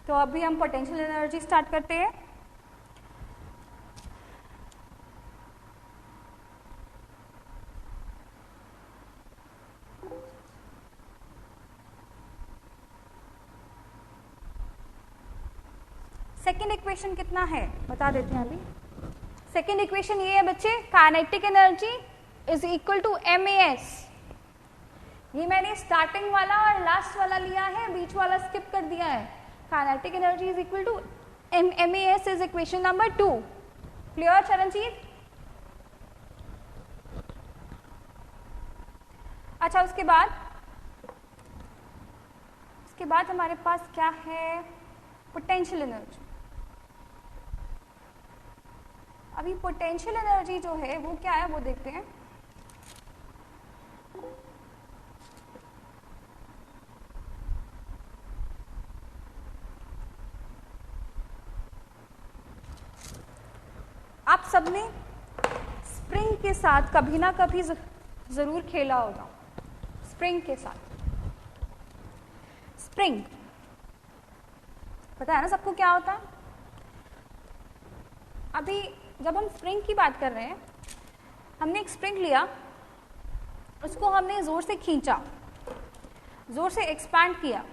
तो अभी हम पोटेंशियल एनर्जी स्टार्ट करते हैं। सेकेंड इक्वेशन कितना है बता देते हैं अभी। सेकेंड इक्वेशन ये है बच्चे, kinetic energy is equal to MAS। ये मैंने स्टार्टिंग वाला और लास्ट वाला लिया है, बीच वाला स्किप कर दिया है. Kinetic energy is equal to MAS is equation number 2. Clear Charanjit? अच्छा, उसके बाद हमारे पास क्या है? Potential energy. अभी पोटेंशियल एनर्जी जो है वो क्या है वो देखते हैं. आप सबने स्प्रिंग के साथ कभी ना कभी जरूर खेला होगा. स्प्रिंग के साथ, स्प्रिंग पता है ना सबको क्या होता है? अभी जब हम स्प्रिंग की बात कर रहे हैं, हमने एक स्प्रिंग लिया, उसको हमने जोर से खींचा, जोर से एक्सपैंड किया.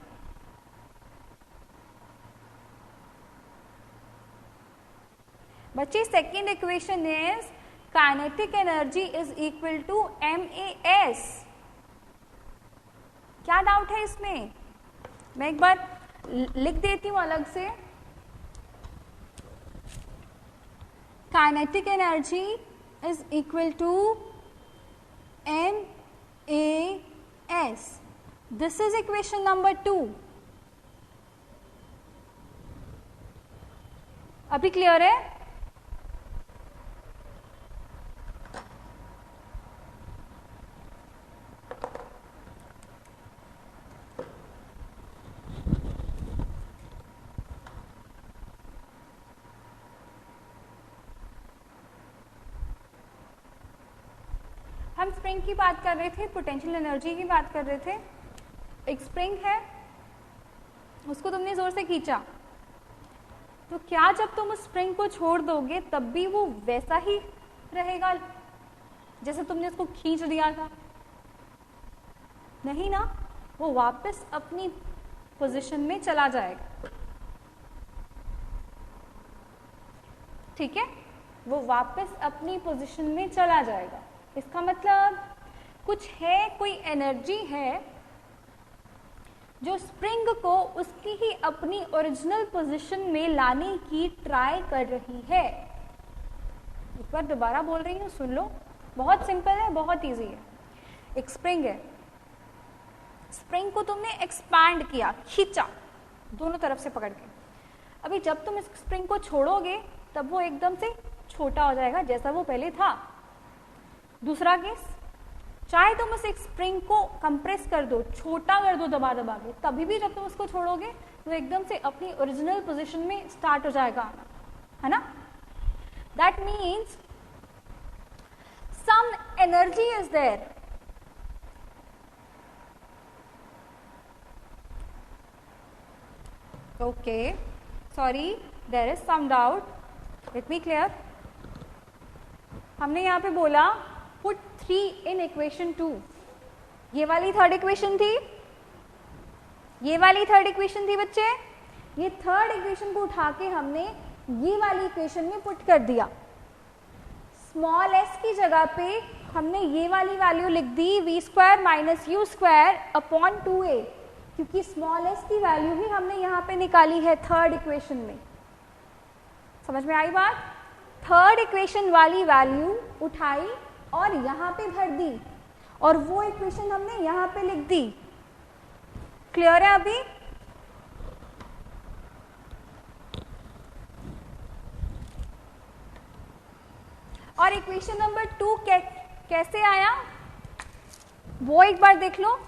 बच्चे, second equation is kinetic energy is equal to MAS. क्या डाउट है इसमें? मैं एक बार लिख देती हूं अलग से. Kinetic energy is equal to MAS. This is equation number 2. अभी क्लियर है? हम स्प्रिंग की बात कर रहे थे, पोटेंशियल एनर्जी की बात कर रहे थे. एक स्प्रिंग है, उसको तुमने जोर से खींचा, तो क्या जब तुम उस स्प्रिंग को छोड़ दोगे तब भी वो वैसा ही रहेगा जैसे तुमने उसको खींच दिया था? नहीं ना, वो वापस अपनी पोजीशन में चला जाएगा. ठीक है, वो वापस अपनी पोजीशन में चला जाएगा. इसका मतलब कुछ है, कोई एनर्जी है जो स्प्रिंग को उसकी ही अपनी ओरिजिनल पोजीशन में लाने की ट्राई कर रही है. एक बार दोबारा बोल रही हूँ, सुन लो. बहुत सिंपल है, बहुत इजी है. एक स्प्रिंग है, स्प्रिंग को तुमने एक्सपैंड किया, खींचा दोनों तरफ से पकड़ के. अभी जब तुम इस स्प्रिंग को छोड़ोगे तब वो एकदम से छोटा हो जाएगा जैसा वो पहले था. दूसरा केस, चाहे तुम उस एक स्प्रिंग को कंप्रेस कर दो, छोटा कर दो दबा दबा के, तभी भी जब तुम उसको छोड़ोगे तो एकदम से अपनी ओरिजिनल पोजीशन में स्टार्ट हो जाएगा आना, है ना? That means some energy is there. Okay, sorry, there is some doubt. Let me clear. हमने यहाँ पे बोला पुट 3 इन इक्वेशन 2. ये वाली थर्ड इक्वेशन थी, ये वाली थर्ड इक्वेशन थी बच्चे. ये थर्ड इक्वेशन को उठा के हमने ये वाली इक्वेशन में पुट कर दिया. स्मॉल s की जगह पे हमने ये वाली वैल्यू लिख दी v² - u² अपॉन 2a, क्योंकि स्मॉल s की वैल्यू ही हमने यहाँ पे निकाली है थर्ड इक्वेशन में. समझ में आई बात? थर्ड इक्वेशन वाली वैल्यू उठाई और यहाँ पे भर दी, और वो इक्वेशन हमने यहाँ पे लिख दी. क्लियर है अभी? और इक्वेशन नंबर 2 कैसे आया वो एक बार देख लो.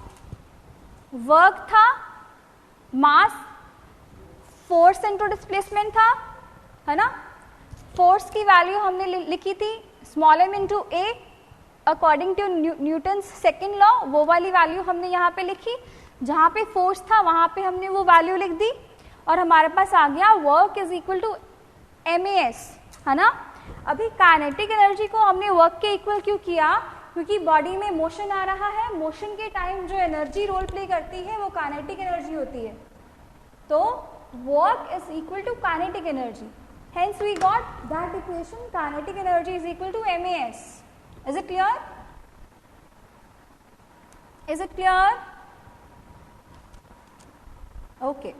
वर्क था, मास, फोर्स इनटू डिस्प्लेसमेंट था, है ना? फोर्स की वैल्यू हमने लिखी थी small m into A according to Newton second law. वो वाली वैल्यू हमने यहाँ पे लिखी. जहाँ पे फोर्स था वहाँ पे हमने वो वैल्यू लिख दी, और हमारे पास आ गया work is equal to MAS, है ना? अभी काइनेटिक एनर्जी को हमने वर्क के इक्वल क्यों किया? क्योंकि बॉडी में मोशन आ रहा है. मोशन के टाइम जो एनर्जी रोल प्ले करती है वो काइनेटिक एनर्जी होती है. तो work is equal to kinetic energy. Hence we got that equation, kinetic energy is equal to MAS. Is it clear? Is it clear? Okay,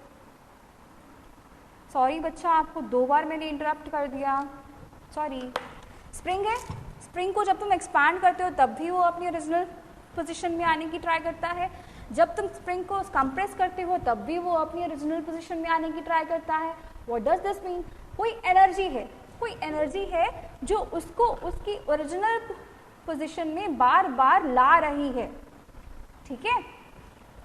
sorry बच्चा, आपको 2 बार मैंने इंटरप्ट कर दिया, सॉरी। स्प्रिंग है, स्प्रिंग को जब तुम एक्सपैंड करते हो तब भी वो अपनी ओरिजिनल पोजीशन में आने की ट्राई करता है, जब तुम स्प्रिंग को कंप्रेस करते हो तब भी वो अपनी ओरिजिनल पोजीशन में आने की ट्राई करता है। What does this mean? कोई एनर्जी है जो उसको उसकी ओरिजिनल पोजीशन में बार बार ला रही है, ठीक है?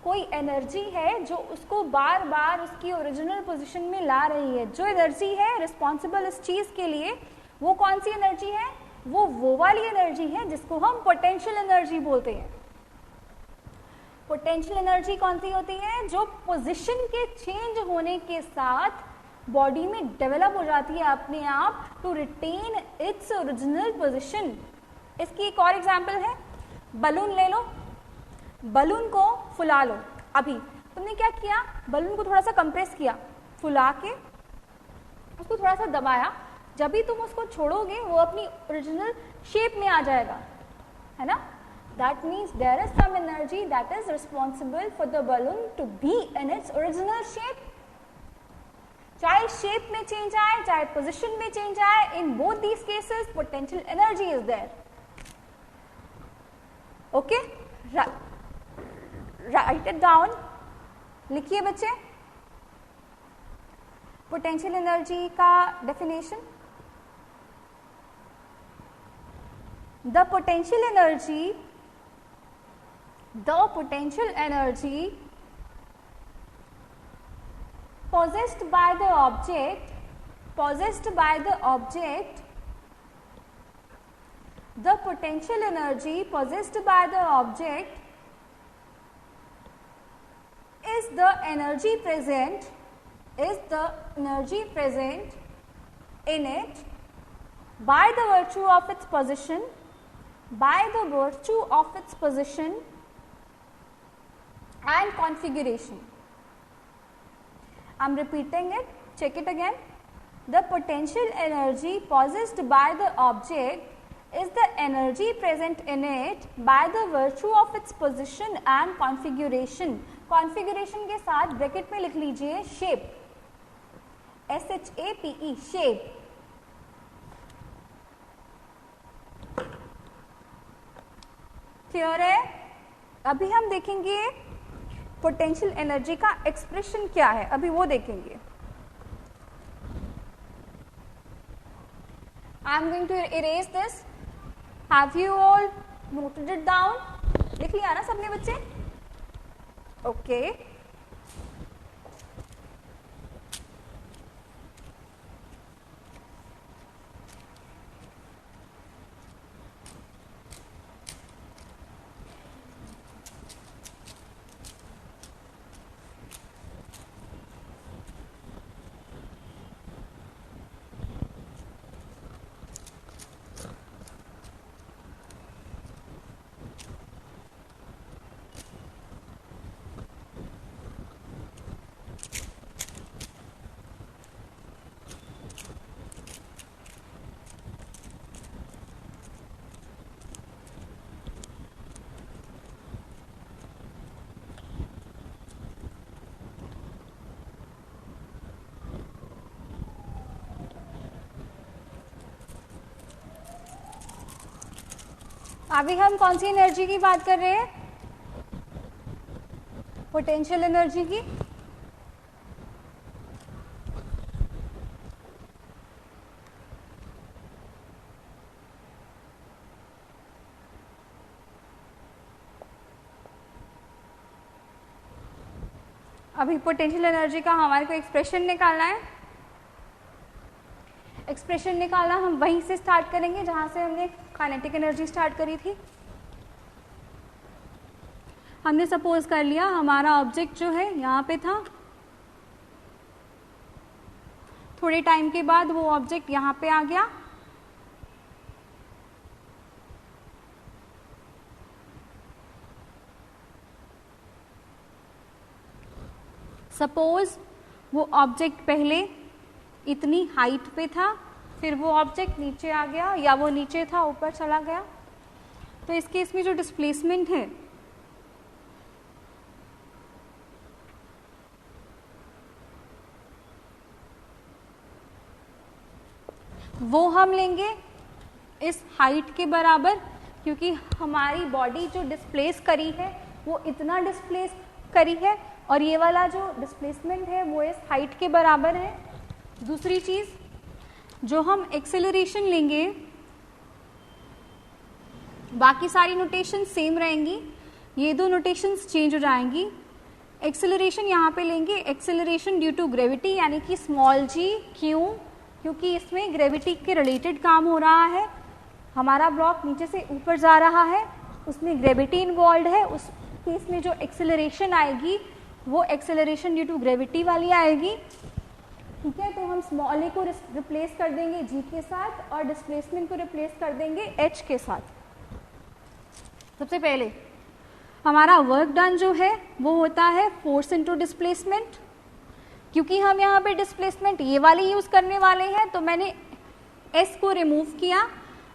कोई एनर्जी है जो उसको बार बार उसकी ओरिजिनल पोजीशन में ला रही है। जो एनर्जी है रिस्पॉन्सिबल इस चीज के लिए, वो कौन सी एनर्जी है? वो वाली एनर्जी है जिसको हम पोटेंशियल एनर्जी बोलते हैं। पोटेंशियल एनर्जी कौन सी होती है? जो पोजीशन के चेंज होने के साथ बॉडी में डेवलप हो जाती है अपने आप to retain its original position. इसकी एक और एग्जांपल है, बलून ले लो, बलून को फुला लो। अभी तुमने क्या किया? बलून को थोड़ा सा कंप्रेस किया, फुला के उसको थोड़ा सा दबाया, जब भी तुम उसको छोड़ोगे वो अपनी ओरिजिनल शेप में आ जाएगा, है ना? That means there is some energy that is responsible for the balloon to be in its original shape. चाहे शेप में चेंज आए, चाहे पोजिशन में चेंज आए, in both these cases potential energy is there. Okay, write it down, लिखिए बच्चे। Potential energy का definition, the potential energy possessed by the object, the potential energy possessed by the object is the energy present in it by the virtue of its position, and configuration. I'm repeating it, check it again. The potential energy possessed by the object is the energy present in it by the virtue of its position and configuration. Configuration के साथ bracket में लिख लीजिए shape, SHAPE, shape. Clear है? अभी हम देखेंगे potential energy का एक्सप्रेशन क्या है, अभी वो देखेंगे। I am going to erase this, have you all noted it down? लिख लिया ना सबने बच्चे? ओके, अभी हम कौन सी एनर्जी की बात कर रहे हैं? पोटेंशियल एनर्जी की। अभी पोटेंशियल एनर्जी का हमारे को एक्सप्रेशन निकालना है। एक्सप्रेशन निकालना हम वहीं से स्टार्ट करेंगे जहां से हमने काइनेटिक एनर्जी स्टार्ट करी थी। हमने सपोज कर लिया हमारा ऑब्जेक्ट जो है यहाँ पे था, थोड़े टाइम के बाद वो ऑब्जेक्ट यहाँ पे आ गया, सपोज वो ऑब्जेक्ट पहले इतनी हाइट पे था, फिर वो ऑब्जेक्ट नीचे आ गया, या वो नीचे था ऊपर चला गया। तो इस केस में जो डिस्प्लेसमेंट है वो हम लेंगे इस हाइट के बराबर, क्योंकि हमारी बॉडी जो डिस्प्लेस करी है वो इतना डिस्प्लेस करी है और ये वाला जो डिस्प्लेसमेंट है वो इस हाइट के बराबर है। दूसरी चीज़, जो हम एक्सेलरेशन लेंगे, बाकी सारी नोटेशन सेम रहेंगी, ये दो नोटेशंस चेंज हो जाएंगी। एक्सेलरेशन यहाँ पे लेंगे एक्सेलरेशन ड्यू टू ग्रेविटी, यानी कि स्मॉल जी। क्यों? क्योंकि इसमें ग्रेविटी के रिलेटेड काम हो रहा है। हमारा ब्लॉक नीचे से ऊपर जा रहा है, उसमें ग्रेविटी इन्वॉल्व है। उस केस में जो एक्सेलरेशन आएगी वो एक्सेलरेशन ड्यू टू ग्रेविटी वाली आएगी। ठीक है, तो हम स्मॉल ए को रिप्लेस कर देंगे जी के साथ और डिस्प्लेसमेंट को रिप्लेस कर देंगे एच के साथ। सबसे पहले हमारा वर्क डन जो है वो होता है फोर्स इनटू डिस्प्लेसमेंट। क्योंकि हम यहाँ पे डिस्प्लेसमेंट ये वाली यूज करने वाले हैं तो मैंने एस को रिमूव किया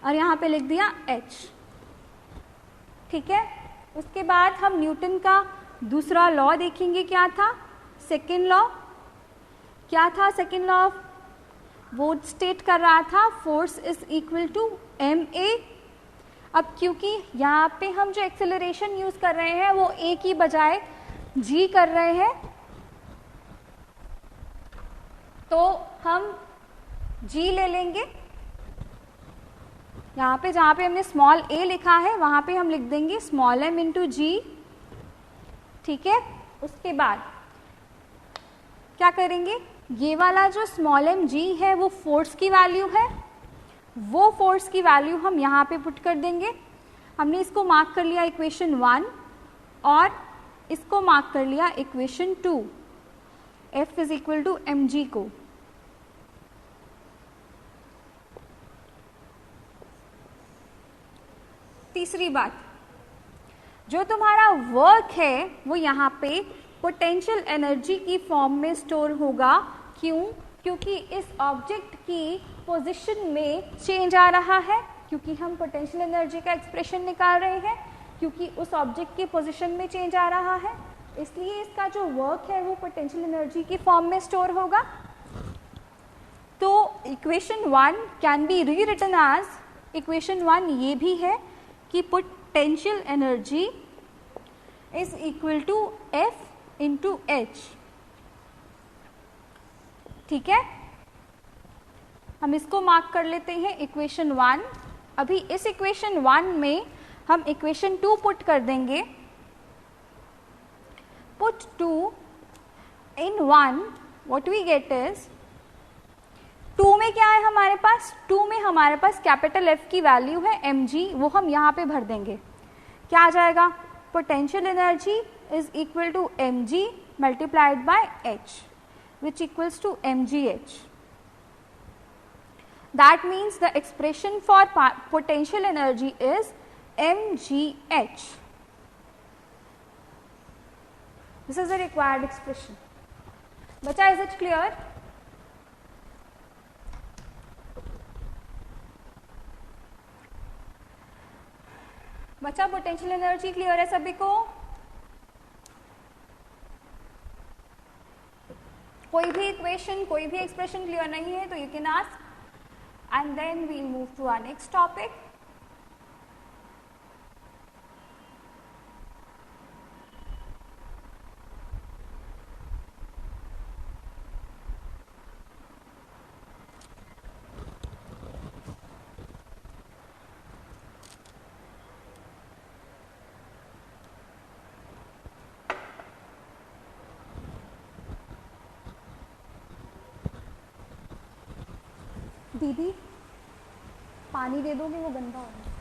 और यहाँ पे लिख दिया एच। ठीक है, उसके बाद हम न्यूटन का दूसरा लॉ देखेंगे। क्या था सेकेंड लॉ? क्या था सेकेंड लॉ? वो स्टेट कर रहा था force is equal to M A. अब क्योंकि यहाँ पे हम जो एक्सेलरेशन यूज कर रहे हैं वो ए की बजाय जी कर रहे हैं, तो हम जी ले लेंगे। यहाँ पे जहाँ पे हमने स्मॉल ए लिखा है वहाँ पे हम लिख देंगे स्मॉल एम इंटू जी। ठीक है, उसके बाद क्या करेंगे, ये वाला जो स्मॉल एम जी है वो फोर्स की वैल्यू है, वो फोर्स की वैल्यू हम यहाँ पे पुट कर देंगे। हमने इसको मार्क कर लिया इक्वेशन 1 और इसको मार्क कर लिया equation 2, F is equal to M G को। तीसरी बात, जो तुम्हारा वर्क है वो यहाँ पे पोटेंशियल एनर्जी की फॉर्म में स्टोर होगा। क्यों? क्योंकि इस ऑब्जेक्ट की पोजीशन में चेंज आ रहा है, क्योंकि हम पोटेंशियल एनर्जी का एक्सप्रेशन निकाल रहे हैं, क्योंकि उस ऑब्जेक्ट की पोजीशन में चेंज आ रहा है, इसलिए इसका जो वर्क है वो पोटेंशियल एनर्जी की फॉर्म में स्टोर होगा। तो equation 1 can be rewritten as, equation 1 ये भी है कि potential energy is equal to F into H. ठीक है, हम इसको मार्क कर लेते हैं इक्वेशन 1। अभी इस इक्वेशन 1 में हम इक्वेशन 2 पुट कर देंगे। Put 2 in 1, what we get is, 2 में क्या है हमारे पास, 2 में हमारे पास कैपिटल F की वैल्यू है mg, वो हम यहाँ पे भर देंगे। क्या आ जाएगा, potential energy is equal to mg multiplied by h which equals to mgh. That means the expression for potential energy is mgh. This is the required expression. Bacha, is it clear? बच्चा potential energy clear है सभी को? कोई भी equation, कोई भी expression clear नहीं है तो you can ask and then we'll move to our next topic. दीदी पानी दे दोगे, वो गंदा हो रहा है।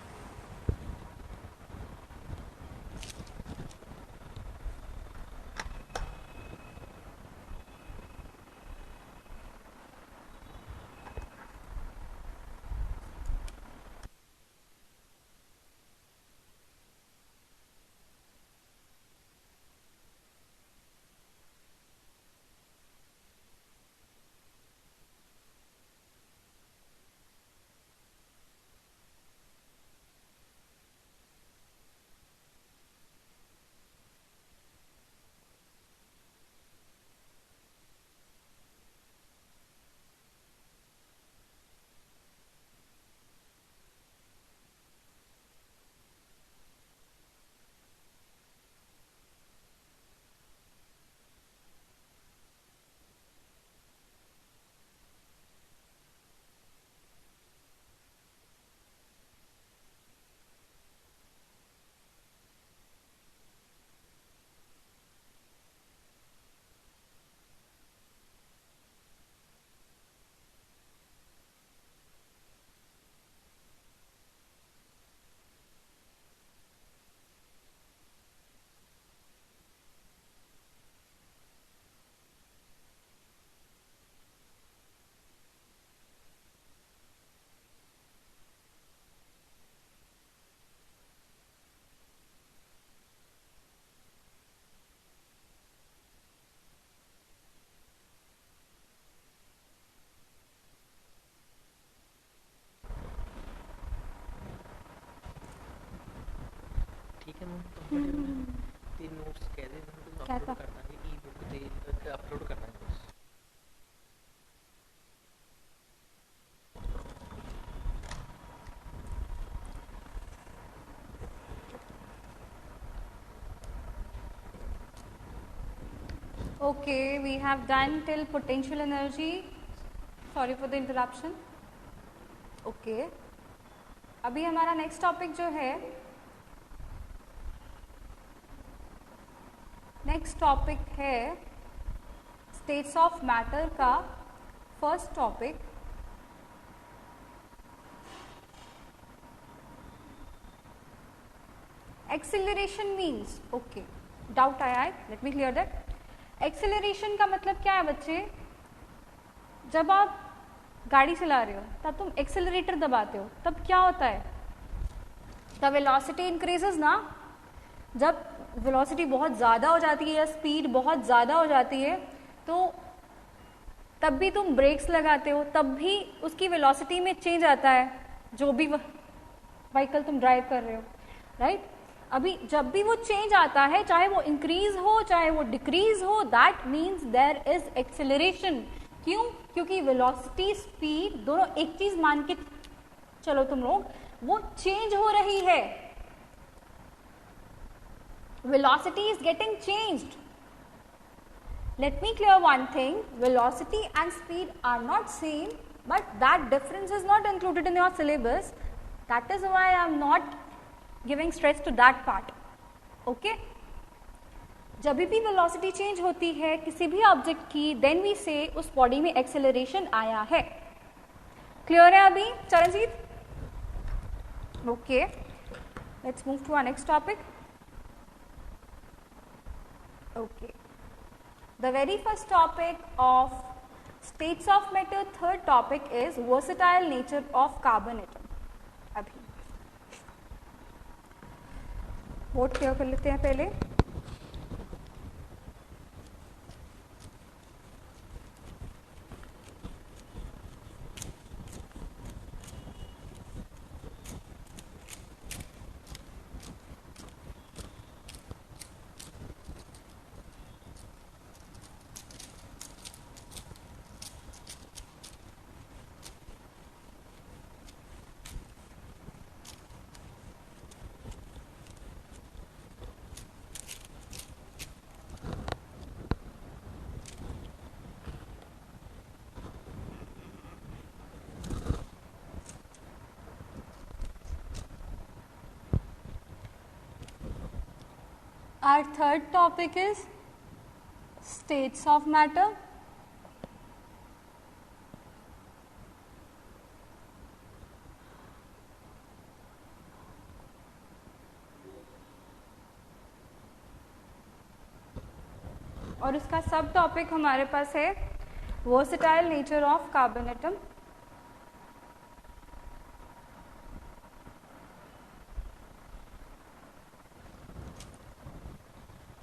ठीक है मैम, तीन नोट्स कह दे तो अपलोड करना है, ई बुक दे अपलोड करना है बस। Okay, we have done till potential energy. Sorry for the interruption. Okay. अभी हमारा नेक्स्ट टॉपिक जो है, नेक्स्ट टॉपिक है स्टेट्स ऑफ मैटर का first topic. Acceleration means, okay, doubt आया है, late me clear that. Acceleration का मतलब क्या है बच्चे? जब आप गाड़ी चला रहे हो तब तुम एक्सेलरेटर दबाते हो, तब क्या होता है? द वेलोसिटी इंक्रीजेस ना। जब वेलोसिटी बहुत ज़्यादा हो जाती है या स्पीड बहुत ज़्यादा हो जाती है तो तब भी तुम ब्रेक्स लगाते हो, तब भी उसकी वेलोसिटी में चेंज आता है, जो भी व्हीकल तुम ड्राइव कर रहे हो, राइट? अभी जब भी वो चेंज आता है, चाहे वो इंक्रीज हो चाहे वो डिक्रीज हो, that means there is acceleration. क्यों? क्योंकि वेलोसिटी स्पीड दोनों एक चीज मान के चलो तुम लोग, वो चेंज हो रही है, velocity is getting changed. Let me clear one thing, velocity and speed are not same, but that difference is not included in your syllabus, that is why I am not giving stress to that part. Okay, जब भी velocity change होती है किसी भी object की, then we से उस body में एक्सेलरेशन आया है। क्लियर है अभी Charanjit? Okay, let's move to our next topic. Okay, the very first topic of states of matter, third topic is versatile nature of carbon atom. अभी वोट क्लियर कर लेते हैं पहले। Our third topic is states of matter. और इसका सब topic हमारे पास है versatile nature of carbon atom.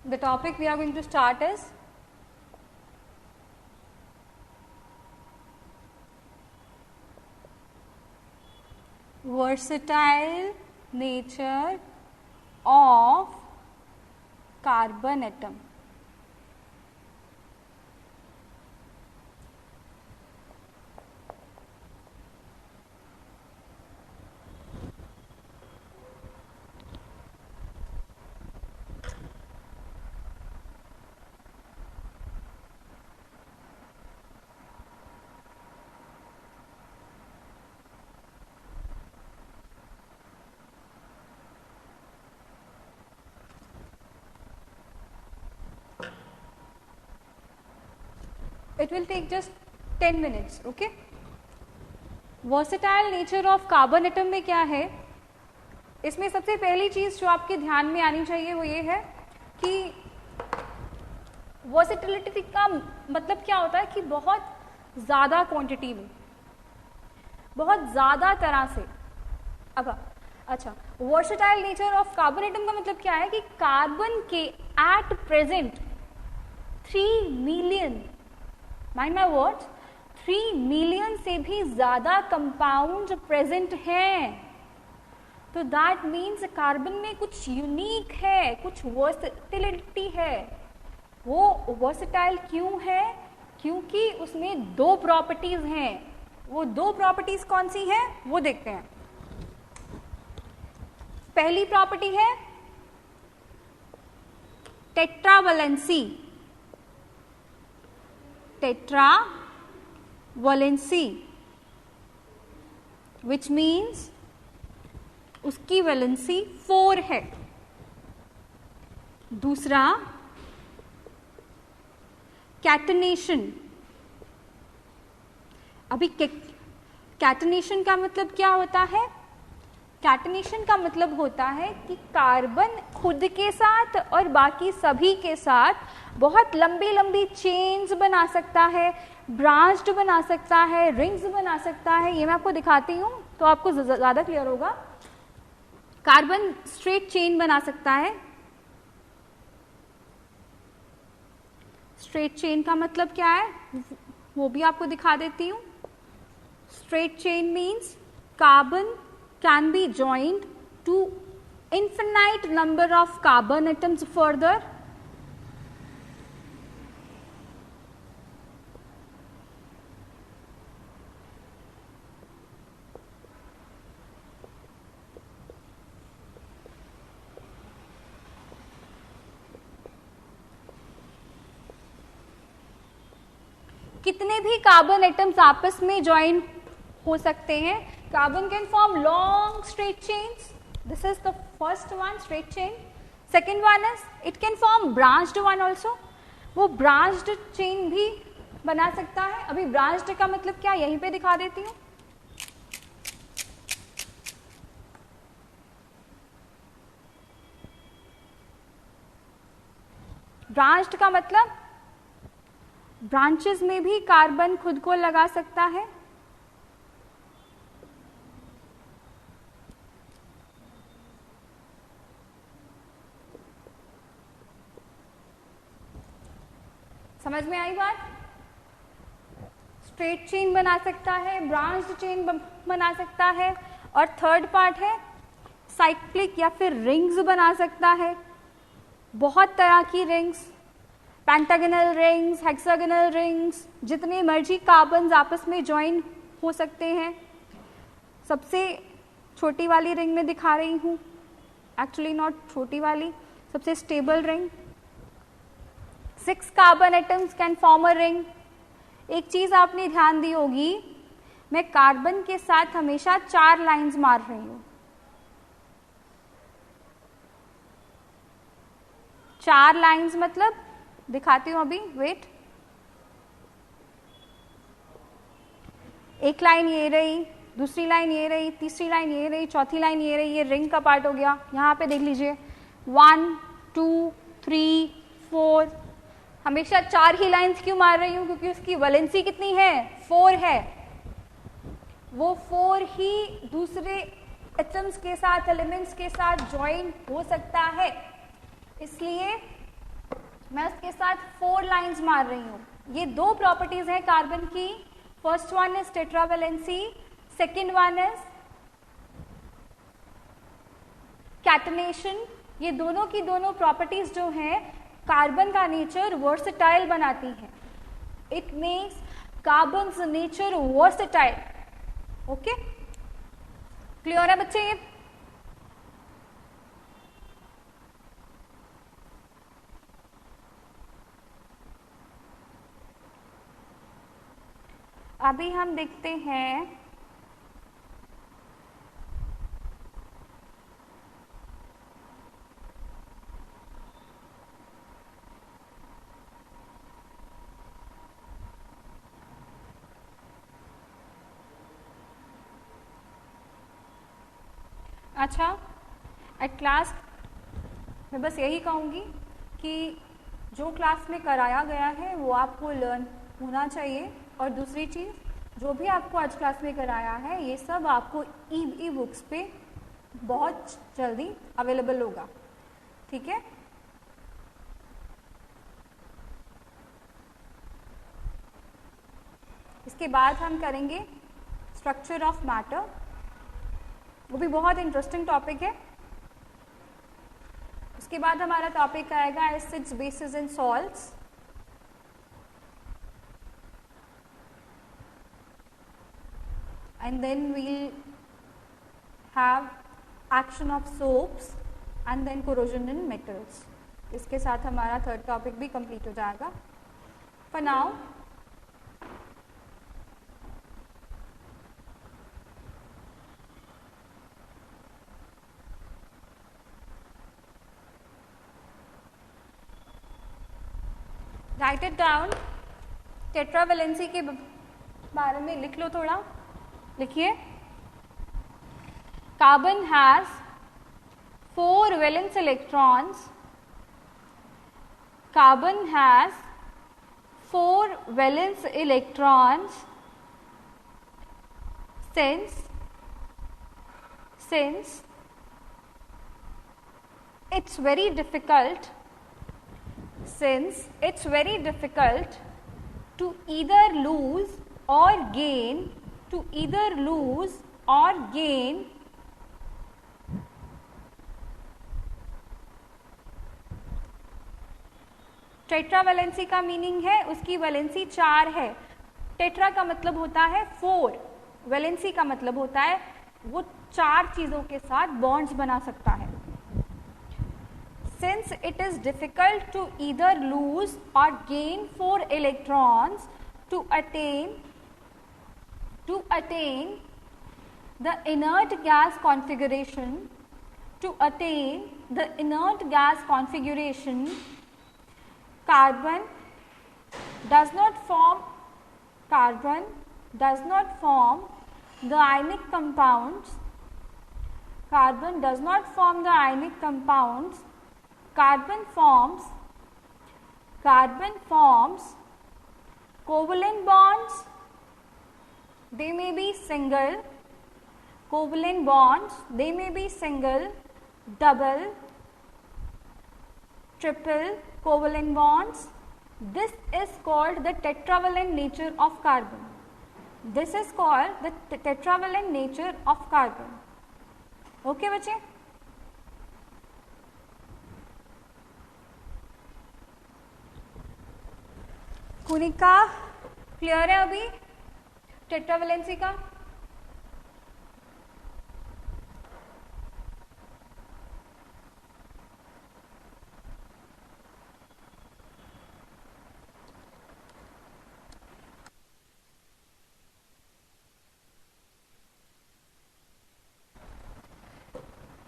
The topic we are going to start is versatile nature of carbon atom. It will take just 10 minutes, okay? Versatile nature of carbon atom में क्या है? इसमें सबसे पहली चीज जो आपके ध्यान में आनी चाहिए वो ये है कि वर्सेटिलिटी का मतलब क्या होता है कि बहुत ज्यादा क्वांटिटी में, बहुत ज्यादा तरह से। अब अच्छा, versatile nature of carbon atom का मतलब क्या है कि कार्बन के at present 3 million, mind my words, 3 million से भी ज्यादा कंपाउंड प्रेजेंट हैं। तो दैट मीन्स कार्बन में कुछ यूनिक है, कुछ वर्सेटिलिटी है। वो वर्सेटाइल क्यों है? क्योंकि उसमें दो प्रॉपर्टीज हैं। वो दो प्रॉपर्टीज कौन सी है वो देखते हैं। पहली प्रॉपर्टी है टेट्रावैलेंसी। टेट्रावैलेंसी विच मीन्स उसकी वैलेंसी 4 है। दूसरा कैटनेशन। अभी कैटनेशन का मतलब क्या होता है? कैटनेशन का मतलब होता है कि कार्बन खुद के साथ और बाकी सभी के साथ बहुत लंबी लंबी चेन्स बना सकता है, ब्रांच्ड बना सकता है, रिंग्स बना सकता है। ये मैं आपको दिखाती हूँ तो आपको ज़्यादा क्लियर होगा। कार्बन स्ट्रेट चेन बना सकता है। स्ट्रेट चेन का मतलब क्या है वो भी आपको दिखा देती हूँ। Straight chain means carbon can be joined to infinite number of carbon atoms further. कितने भी कार्बन एटम्स आपस में ज्वाइन हो सकते हैं। Carbon can form long straight chains. This is the first one, straight chain. Second one is it can form branched one also. वो branched chain भी बना सकता है। अभी branched का मतलब क्या यहीं पे दिखा देती हूँ। branched का मतलब branches में भी कार्बन खुद को लगा सकता है। समझ में आई बात? स्ट्रेट चेन बना सकता है, ब्रांच्ड चेन बना सकता है, और थर्ड पार्ट है साइक्लिक या फिर रिंग्स बना सकता है। बहुत तरह की rings, pentagonal rings, hexagonal rings, जितने मर्जी कार्बन्स आपस में ज्वाइन हो सकते हैं। सबसे छोटी वाली रिंग में दिखा रही हूँ, एक्चुअली नॉट छोटी वाली, सबसे stable ring. 6 carbon atoms can form a ring. एक चीज आपने ध्यान दी होगी, मैं कार्बन के साथ हमेशा 4 लाइंस मार रही हूं। 4 लाइंस मतलब दिखाती हूं अभी, वेट। एक लाइन ये रही, दूसरी लाइन ये रही, तीसरी लाइन ये रही, चौथी लाइन ये रही। ये रिंग का पार्ट हो गया। यहां पे देख लीजिए 1 2 3 4। हमेशा 4 ही लाइंस क्यों मार रही हूं? क्योंकि उसकी वैलेंसी कितनी है? 4 है। वो 4 ही दूसरे एटम्स के साथ, एलिमेंट्स के साथ ज्वाइन हो सकता है, इसलिए मैं उसके साथ 4 लाइंस मार रही हूं। ये 2 प्रॉपर्टीज हैं कार्बन की। First one is tetravalency, second one is catenation. ये दोनों की दोनों प्रॉपर्टीज जो हैं कार्बन का नेचर वर्सेटाइल बनाती है। It makes carbons nature versatile. Okay, clear है बच्चे? ये अभी हम देखते हैं अच्छा, एट लास्ट मैं बस यही कहूँगी कि जो क्लास में कराया गया है वो आपको लर्न होना चाहिए। और दूसरी चीज़, जो भी आपको आज क्लास में कराया है ये सब आपको ई बुक्स पे बहुत जल्दी अवेलेबल होगा। ठीक है? इसके बाद हम करेंगे स्ट्रक्चर ऑफ मैटर। वो भी बहुत इंटरेस्टिंग टॉपिक है। उसके बाद हमारा टॉपिक आएगा acids, bases and salts. And then we'll have action of soaps and then corrosion in metals. इसके साथ हमारा थर्ड टॉपिक भी कंप्लीट हो जाएगा। For now write it down. Tetravalency के बारे में लिख लो थोड़ा, लिखिए। Carbon has 4 valence electrons. Carbon has 4 valence electrons since it's very difficult to either lose or gain tetravalency का मीनिंग है उसकी वैलेंसी 4 है। टेट्रा का मतलब होता है 4, वैलेंसी का मतलब होता है वो 4 चीजों के साथ बॉन्ड्स बना सकता है। Since it is difficult to either lose or gain 4 electrons to attain the inert gas configuration, carbon does not form the ionic compounds. Carbon forms covalent bonds. They may be single, double, triple covalent bonds. This is called the tetravalent nature of carbon. Okay बच्चे? Kunika clear है अभी tetravalency का?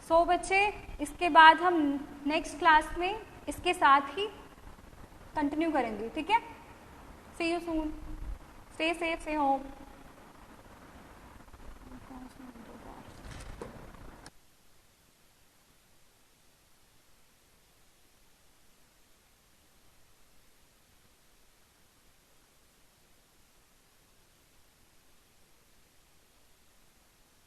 सो बच्चे, इसके बाद हम next class में इसके साथ ही कंटिन्यू करेंगे, ठीक है? See you soon. Stay safe, stay home.